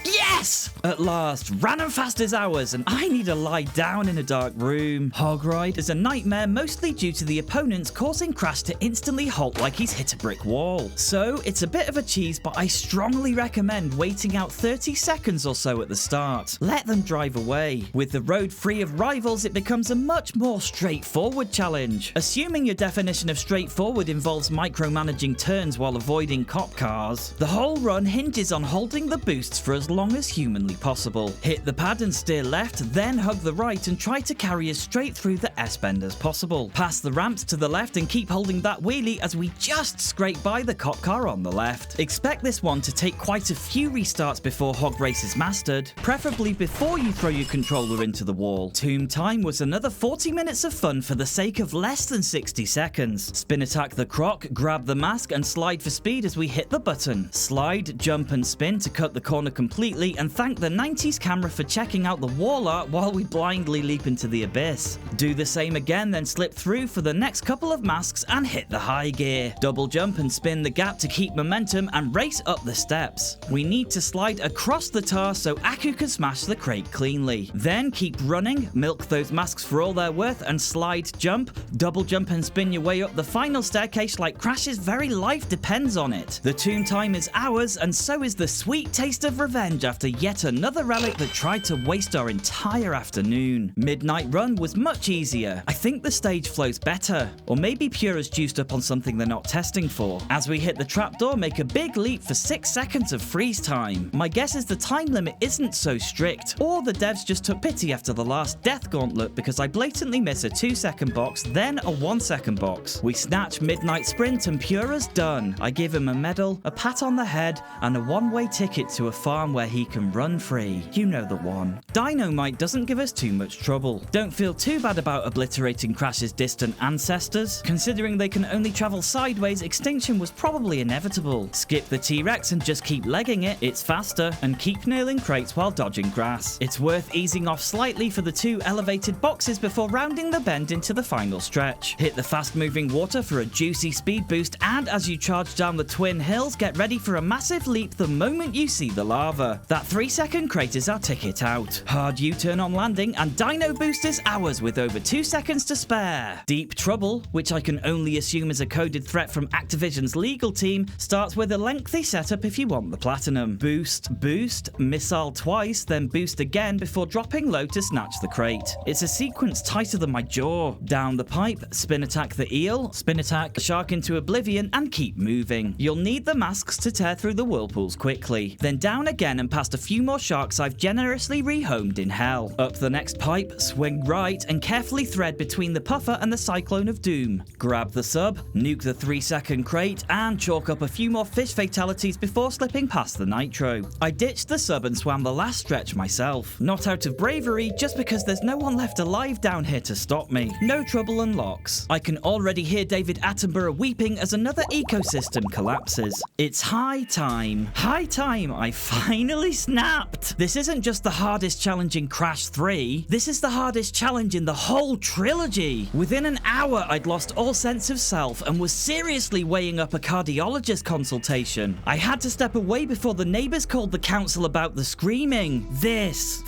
Yes! At last, ran and fast as hours, and I need to lie down in a dark room. Hog Ride is a nightmare, mostly due to the opponents causing Crash to instantly halt like he's hit a brick wall. So, it's a bit of a cheese, but I strongly recommend waiting out 30 seconds or so at the start. Let them drive away. With the road free of rivals, it becomes a much more straightforward challenge. Assuming your definition of straightforward involves micromanaging turns while avoiding cop cars, the whole run hinges on holding the boosts for as long as humanly possible. Hit the pad and steer left, then hug the right and try to carry as straight through the S-bend as possible. Pass the ramps to the left and keep holding that wheelie as we just scrape by the cop car on the left. Expect this one to take quite a few restarts before Hog Race is mastered, preferably before you throw your controller into the wall. Tomb Time was another 40 minutes of fun for the sake of less than 60 seconds. Spin attack the croc, grab the mask and slide for speed as we hit the button. Slide, jump and spin to cut the corner completely, and thank the 90s camera for checking out the wall art while we blindly leap into the abyss. Do the same again, then slip through for the next couple of masks and hit the high gear. Double jump and spin the gap to keep momentum and race up the steps. We need to slide across the tar so Aku can smash the crate cleanly. Then keep running, milk those masks for all they're worth, and slide, jump, double jump and spin your way up the final staircase like Crash's very life depends on it. The tomb time is ours, and so is the sweet taste of revenge after yet another relic that tried to waste our entire afternoon. Midnight Run was much easier. I think the stage flows better, or maybe Pura's juiced up on something they're not testing for. As we hit the trapdoor, make a big leap for 6 seconds of freeze time. My guess is the time limit isn't so strict, or the devs just took pity after the last death gauntlet because I blatantly miss a 2-second box, then a 1-second box. We snatch Midnight Sprint and Pura's done. I give him a medal, a pat on the head, and a one-way ticket to a farm where he can run free. You know the one. Dynamite doesn't give us too much trouble. Don't feel too bad about obliterating Crash's distant ancestors. Considering they can only travel sideways, extinction was probably inevitable. Skip the T-Rex and just keep legging it. It's faster, and keep nailing crates while dodging grass. It's worth easing off slightly for the 2 elevated boxes before rounding the bend into the final stretch. Hit the fast-moving water for a juicy speed boost, and as you charge down the twin hills, get ready for a massive leap the moment you see the lava. That 3-second crate is our ticket out. Hard U-turn on landing, and Dino Boost is ours with over 2 seconds to spare. Deep Trouble, which I can only assume is a coded threat from Activision's legal team, starts with a lengthy setup if you want the platinum. Boost, boost, missile twice, then boost again before dropping low to snatch the crate. It's a sequence tighter than my jaw. Down the pipe, spin attack the eel, spin attack the shark into oblivion, and keep moving. You'll need the masks to tear through the whirlpools quickly. Then down again and past a a few more sharks I've generously rehomed in hell. Up the next pipe, swing right, and carefully thread between the puffer and the Cyclone of Doom. Grab the sub, nuke the 3-second crate, and chalk up a few more fish fatalities before slipping past the nitro. I ditched the sub and swam the last stretch myself. Not out of bravery, just because there's no one left alive down here to stop me. No trouble unlocks. I can already hear David Attenborough weeping as another ecosystem collapses. It's high time. High time I finally snapped! This isn't just the hardest challenge in Crash 3, this is the hardest challenge in the whole trilogy! Within an hour I'd lost all sense of self and was seriously weighing up a cardiologist consultation. I had to step away before the neighbours called the council about the screaming. This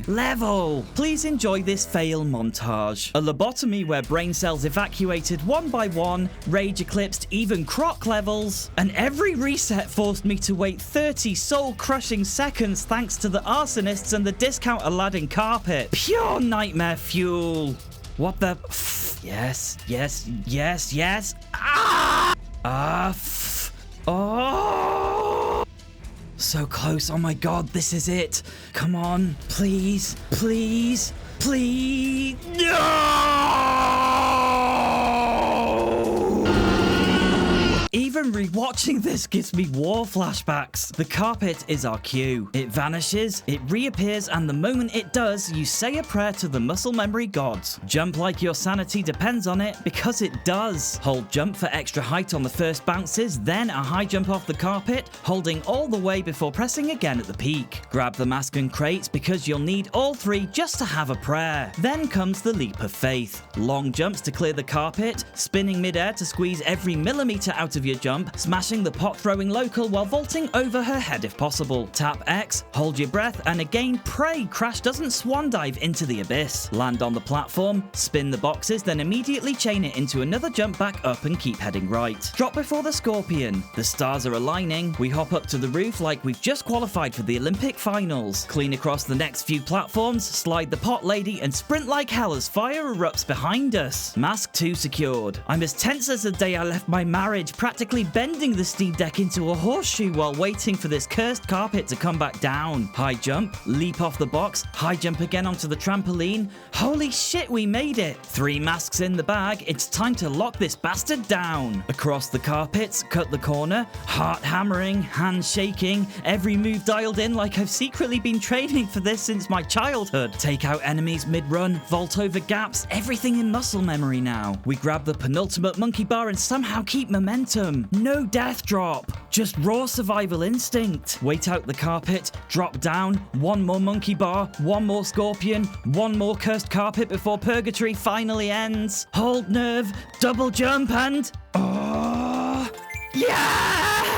level. Please enjoy this fail montage. A lobotomy where brain cells evacuated one by one, rage eclipsed even croc levels, and every reset forced me to wait 30 soul-crushing seconds thanks to the arsonists and the discount Aladdin carpet. Pure nightmare fuel. What the Yes, yes, yes, yes. Oh! So close. Oh my god, this is it. Come on. Please, please, please. No! Even rewatching this gives me war flashbacks. The carpet is our cue. It vanishes, it reappears, and the moment it does, you say a prayer to the muscle memory gods. Jump like your sanity depends on it, because it does. Hold jump for extra height on the first bounces, then a high jump off the carpet, holding all the way before pressing again at the peak. Grab the mask and crates, because you'll need all three just to have a prayer. Then comes the leap of faith. Long jumps to clear the carpet, spinning midair to squeeze every millimeter out of your jump, smashing the pot-throwing local while vaulting over her head if possible. Tap X, hold your breath, and again pray Crash doesn't swan dive into the abyss. Land on the platform, spin the boxes, then immediately chain it into another jump back up and keep heading right. Drop before the scorpion. The stars are aligning. We hop up to the roof like we've just qualified for the Olympic finals. Clean across the next few platforms, slide the pot lady, and sprint like hell as fire erupts behind us. Mask 2 secured. I'm as tense as the day I left my marriage, practically bending the Steam Deck into a horseshoe while waiting for this cursed carpet to come back down. High jump, leap off the box, high jump again onto the trampoline. Holy shit, we made it! 3 masks in the bag, it's time to lock this bastard down. Across the carpets, cut the corner, heart hammering, hands shaking, every move dialed in like I've secretly been training for this since my childhood. Take out enemies mid-run, vault over gaps, everything in muscle memory now. We grab the penultimate monkey bar and somehow keep momentum. No death drop, just raw survival instinct. Wait out the carpet, drop down, one more monkey bar, one more scorpion, one more cursed carpet before purgatory finally ends. Hold nerve, double jump and... Oh! Yes!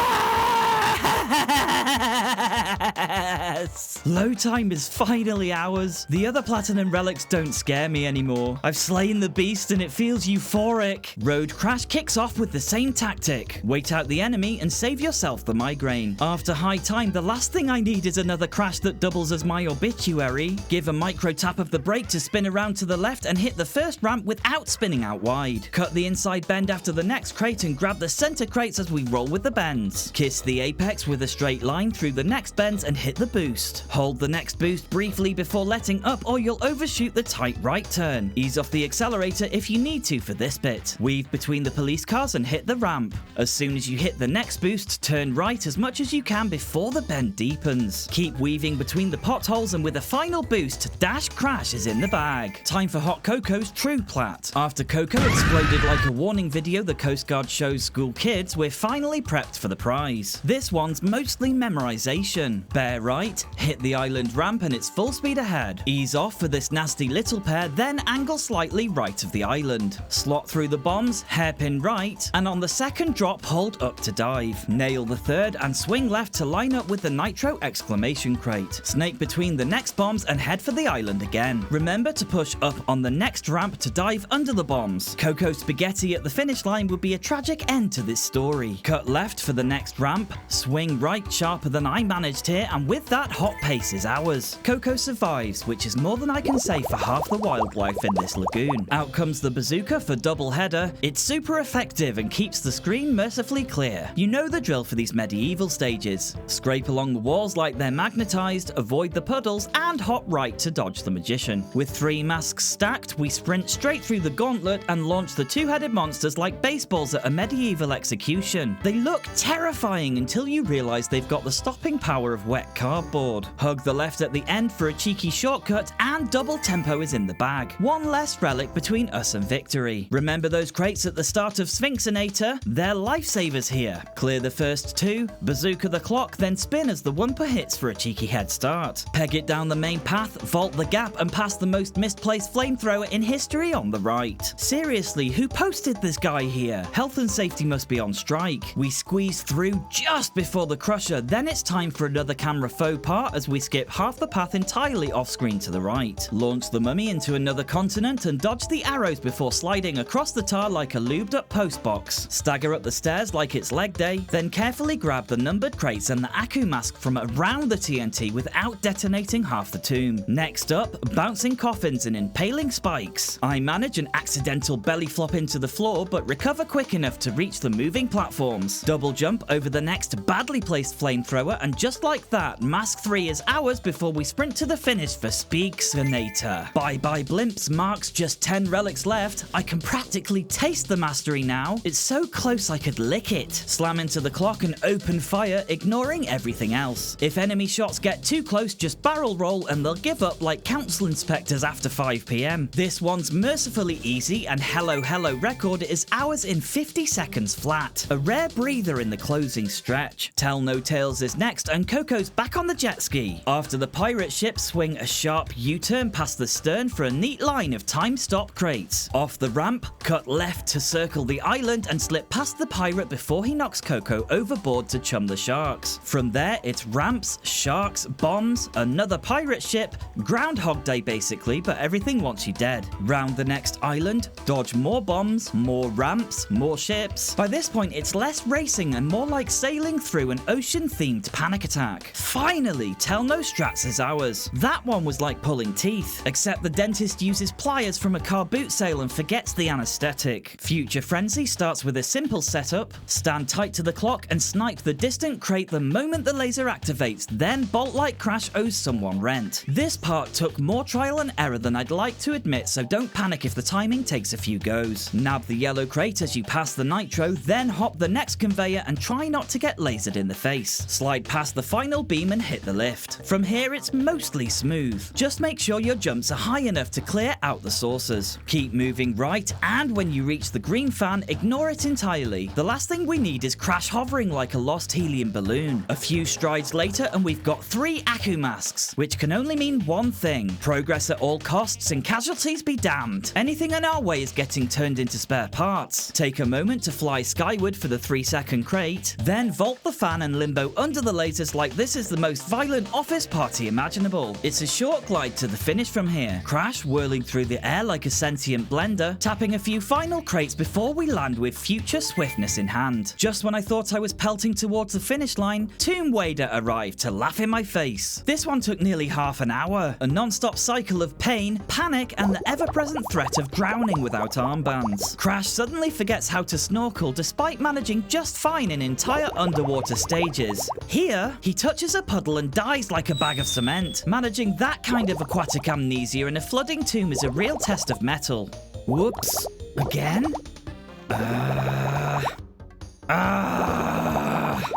Low time is finally ours. The other platinum relics don't scare me anymore. I've slain the beast and it feels euphoric. Road Crash kicks off with the same tactic. Wait out the enemy and save yourself the migraine. After high time, the last thing I need is another crash that doubles as my obituary. Give a micro tap of the brake to spin around to the left and hit the first ramp without spinning out wide. Cut the inside bend after the next crate and grab the center crates as we roll with the bends. Kiss the apex with a straight line through the next bends and hit the boost. Hold the next boost briefly before letting up or you'll overshoot the tight right turn. Ease off the accelerator if you need to for this bit. Weave between the police cars and hit the ramp. As soon as you hit the next boost, turn right as much as you can before the bend deepens. Keep weaving between the potholes and with a final boost, Dash Crash is in the bag. Time for Hot Coco's True Plat. After Coco exploded like a warning video the Coast Guard shows school kids, we're finally prepped for the prize. This one's mostly memorization. Bear right, hit the island ramp and it's full speed ahead. Ease off for this nasty little pair, then angle slightly right of the island. Slot through the bombs, hairpin right, and on the second drop hold up to dive. Nail the third and swing left to line up with the nitro exclamation crate. Snake between the next bombs and head for the island again. Remember to push up on the next ramp to dive under the bombs. Coco Spaghetti at the finish line would be a tragic end to this story. Cut left for the next ramp, swing right sharper than I managed here and with that, hot pace is ours. Coco survives, which is more than I can say for half the wildlife in this lagoon. Out comes the bazooka for double header. It's super effective and keeps the screen mercifully clear. You know the drill for these medieval stages. Scrape along the walls like they're magnetized, avoid the puddles, and hop right to dodge the magician. With 3 masks stacked, we sprint straight through the gauntlet and launch the 2-headed monsters like baseballs at a medieval execution. They look terrifying until you realize they've got the stopping power of wet cardboard. Hug the left at the end for a cheeky shortcut, and double tempo is in the bag. One less relic between us and victory. Remember those crates at the start of Gemxinator? They're lifesavers here. Clear the first 2, bazooka the clock, then spin as the Wumper hits for a cheeky head start. Peg it down the main path, vault the gap, and pass the most misplaced flamethrower in history on the right. Seriously, who posted this guy here? Health and safety must be on strike. We squeeze through just before the crusher, then it's time for another camera faux pas as we skip half the path entirely off screen to the right. Launch the mummy into another continent and dodge the arrows before sliding across the tar like a lubed up postbox. Stagger up the stairs like it's leg day, then carefully grab the numbered crates and the Aku mask from around the TNT without detonating half the tomb. Next up, bouncing coffins and impaling spikes. I manage an accidental belly flop into the floor but recover quick enough to reach the moving platforms. Double jump over the next badly placed flamethrower, and just like that, mask 3 is ours before we sprint to the finish for Gemxinator. Bye bye blimps marks just 10 relics left. I can practically taste the mastery now. It's so close I could lick it. Slam into the clock and open fire, ignoring everything else. If enemy shots get too close, just barrel roll and they'll give up like council inspectors after 5 PM. This one's mercifully easy, and hello record is ours in 50 seconds flat. A rare breather in the closing stretch. Tell No Tales is next, and Coco's back on the jet ski. After the pirate ship, swing a sharp U-turn past the stern for a neat line of time-stop crates. Off the ramp, cut left to circle the island and slip past the pirate before he knocks Coco overboard to chum the sharks. From there, it's ramps, sharks, bombs, another pirate ship, Groundhog Day basically, but everything wants you dead. Round the next island, dodge more bombs, more ramps, more ships. By this point, it's less racing and more like sailing through an ocean-themed panic attack. Finally, Tell No Strats is ours. That one was like pulling teeth, except the dentist uses pliers from a car boot sale and forgets the anesthetic. Future Frenzy starts with a simple setup, stand tight to the clock and snipe the distant crate the moment the laser activates, then bolt-like crash owes someone rent. This part took more trial and error than I'd like to admit, so don't panic if the timing takes a few goes. Nab the yellow crate as you pass the nitro, then hop the next conveyor and try not to get lasered in the face. Slide past the final beam and hit the lift. From here it's mostly smooth. Just make sure your jumps are high enough to clear out the saucers. Keep moving right, and when you reach the green fan, ignore it entirely. The last thing we need is crash hovering like a lost helium balloon. A few strides later and we've got 3 Aku masks, which can only mean one thing: progress at all costs and casualties be damned. Anything in our way is getting turned into spare parts. Take a moment to fly skyward for the 3-second crate, then vault the fan and limbo under the lasers like this is the most violent office party imaginable. It's a short glide to the finish from here. Crash whirling through the air like a sentient blender, tapping a few final crates before we land with future swiftness in hand. Just when I thought I was pelting towards the finish line, Tomb Wader arrived to laugh in my face. This one took nearly half an hour, a non-stop cycle of pain, panic, and the ever-present threat of drowning without armbands. Crash suddenly forgets how to snorkel despite managing just fine in entire underwater stages. Here, he touches a puddle and dies like a bag of cement. Managing that kind of aquatic amnesia in a flooding tomb is a real test of mettle. Whoops. Again?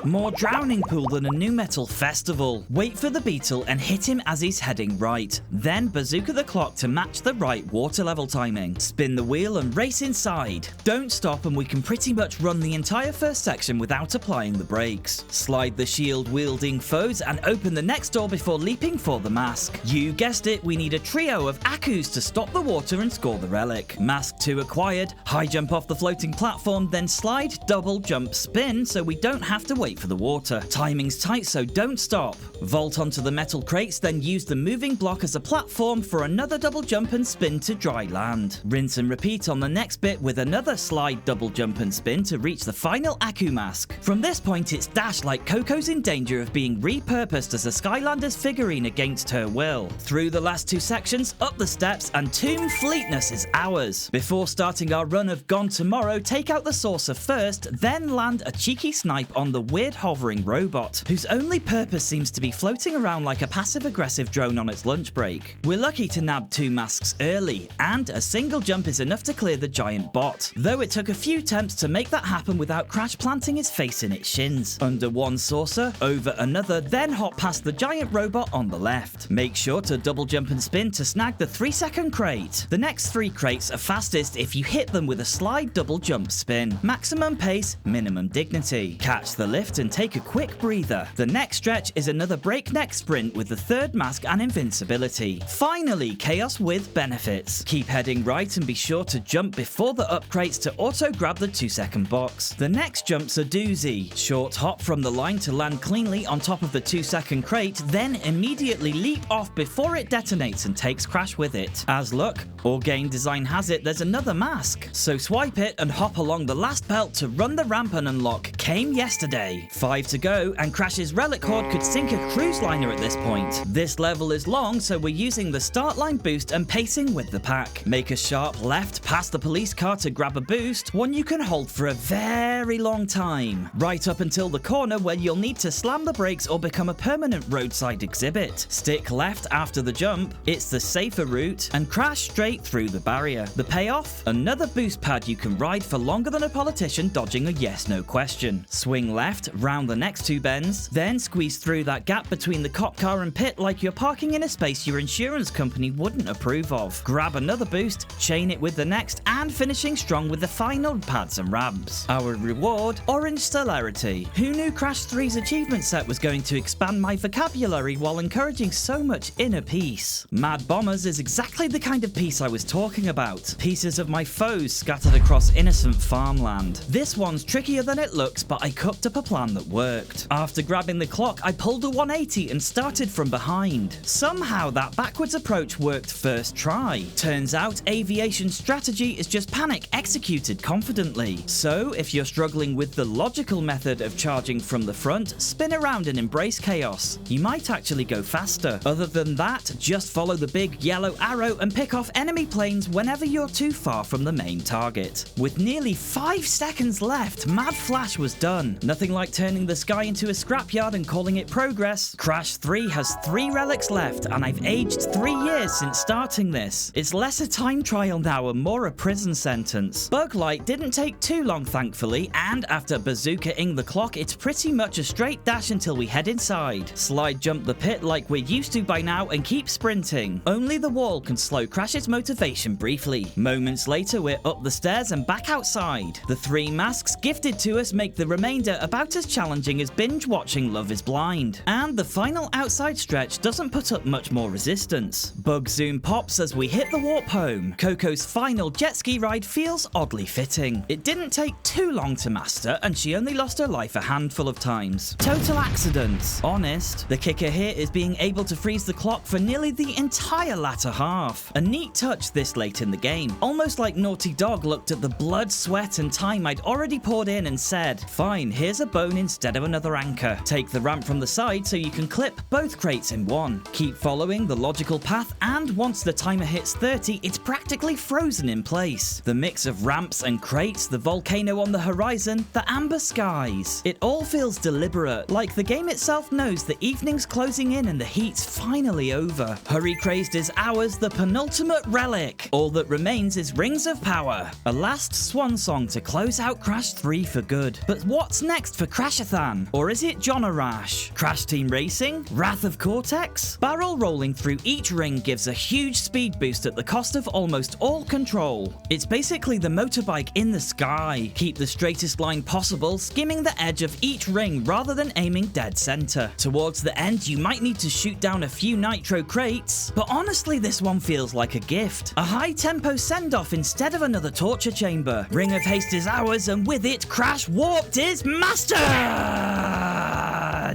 More drowning pool than a new metal festival. Wait for the beetle and hit him as he's heading right. Then bazooka the clock to match the right water level timing. Spin the wheel and race inside. Don't stop and we can pretty much run the entire first section without applying the brakes. Slide the shield wielding foes and open the next door before leaping for the mask. You guessed it, we need a trio of Akus to stop the water and score the relic. Mask 2 acquired. High jump off the floating platform, then slide, double jump, spin so we don't have to wait wait for the water. Timing's tight, so don't stop. Vault onto the metal crates, then use the moving block as a platform for another double jump and spin to dry land. Rinse and repeat on the next bit with another slide, double jump and spin to reach the final Aku mask. From this point it's dash like Coco's in danger of being repurposed as a Skylanders figurine against her will. Through the last two sections, up the steps, and Tomb Fleetness is ours. Before starting our run of Gone Tomorrow, take out the saucer first, then land a cheeky snipe on the weird hovering robot, whose only purpose seems to be floating around like a passive-aggressive drone on its lunch break. We're lucky to nab two masks early, and a single jump is enough to clear the giant bot, though it took a few attempts to make that happen without Crash planting his face in its shins. Under one saucer, over another, then hop past the giant robot on the left. Make sure to double jump and spin to snag the 3-second crate. The next 3 crates are fastest if you hit them with a slide double jump spin. Maximum pace, minimum dignity. Catch the lift and take a quick breather. The next stretch is another breakneck sprint with the 3rd mask and invincibility. Finally, chaos with benefits. Keep heading right and be sure to jump before the up crates to auto grab the 2-second box. The next jump's a doozy. Short hop from the line to land cleanly on top of the 2-second crate, then immediately leap off before it detonates and takes Crash with it. As luck or game design has it, there's another mask, so swipe it and hop along the last belt to run the ramp and unlock Came Yesterday. 5 to go, and Crash's relic horde could sink a cruise liner at this point. This level is long, so we're using the start line boost and pacing with the pack. Make a sharp left past the police car to grab a boost, one you can hold for a very long time, right up until the corner where you'll need to slam the brakes or become a permanent roadside exhibit. Stick left after the jump, it's the safer route, and crash straight through the barrier. The payoff? Another boost pad you can ride for longer than a politician dodging a yes-no question. Swing left, round the next 2 bends, then squeeze through that gap between the cop car and pit like you're parking in a space your insurance company wouldn't approve of. Grab another boost, chain it with the next, and finishing strong with the final pads and ramps. Our reward? Orange Celerity. Who knew Crash 3's achievement set was going to expand my vocabulary while encouraging so much inner peace? Mad Bombers is exactly the kind of peace I was talking about. Pieces of my foes scattered across innocent farmland. This one's trickier than it looks, but I cooked up a plan that worked. After grabbing the clock, I pulled a 180 and started from behind. Somehow that backwards approach worked first try. Turns out aviation strategy is just panic executed confidently. So if you're struggling with the logical method of charging from the front, spin around and embrace chaos. You might actually go faster. Other than that, just follow the big yellow arrow and pick off enemy planes whenever you're too far from the main target. With nearly 5 seconds left, Mad Flash was done. Nothing like turning the sky into a scrapyard and calling it progress. Crash 3 has 3 relics left, and I've aged 3 years since starting this. It's less a time trial now and more a prison sentence. Bug Light didn't take too long, thankfully, and after bazooka-ing the clock, it's pretty much a straight dash until we head inside. Slide jump the pit like we're used to by now and keep sprinting. Only the wall can slow Crash's motivation briefly. Moments later, we're up the stairs and back outside. The 3 masks gifted to us make the remainder about as challenging as binge-watching Love is Blind. And the final outside stretch doesn't put up much more resistance. Bug Zoom pops as we hit the warp home. Coco's final jet ski ride feels oddly fitting. It didn't take too long to master, and she only lost her life a handful of times. Total accidents. Honest. The kicker here is being able to freeze the clock for nearly the entire latter half. A neat touch this late in the game. Almost like Naughty Dog looked at the blood, sweat, and time I'd already poured in and said, fine, here's a bone instead of another anchor. Take the ramp from the side so you can clip both crates in one. Keep following the logical path, and once the timer hits 30, it's practically frozen in place. The mix of ramps and crates, the volcano on the horizon, the amber skies. It all feels deliberate, like the game itself knows the evening's closing in and the heat's finally over. Hurry Crazed is ours, the penultimate relic. All that remains is Rings of Power, a last swan song to close out Crash 3 for good. But what's next for Crashathon? Or is it John Arash? Crash Team Racing? Wrath of Cortex? Barrel rolling through each ring gives a huge speed boost at the cost of almost all control. It's basically the motorbike in the sky. Keep the straightest line possible, skimming the edge of each ring rather than aiming dead center. Towards the end, you might need to shoot down a few nitro crates, but honestly this one feels like a gift. A high tempo send-off instead of another torture chamber. Ring of Haste is ours, and with it, Crash Warped is master!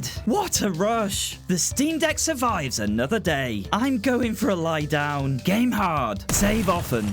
bad. What a rush. The Steam Deck survives another day. I'm going for a lie down. Game hard. Save often.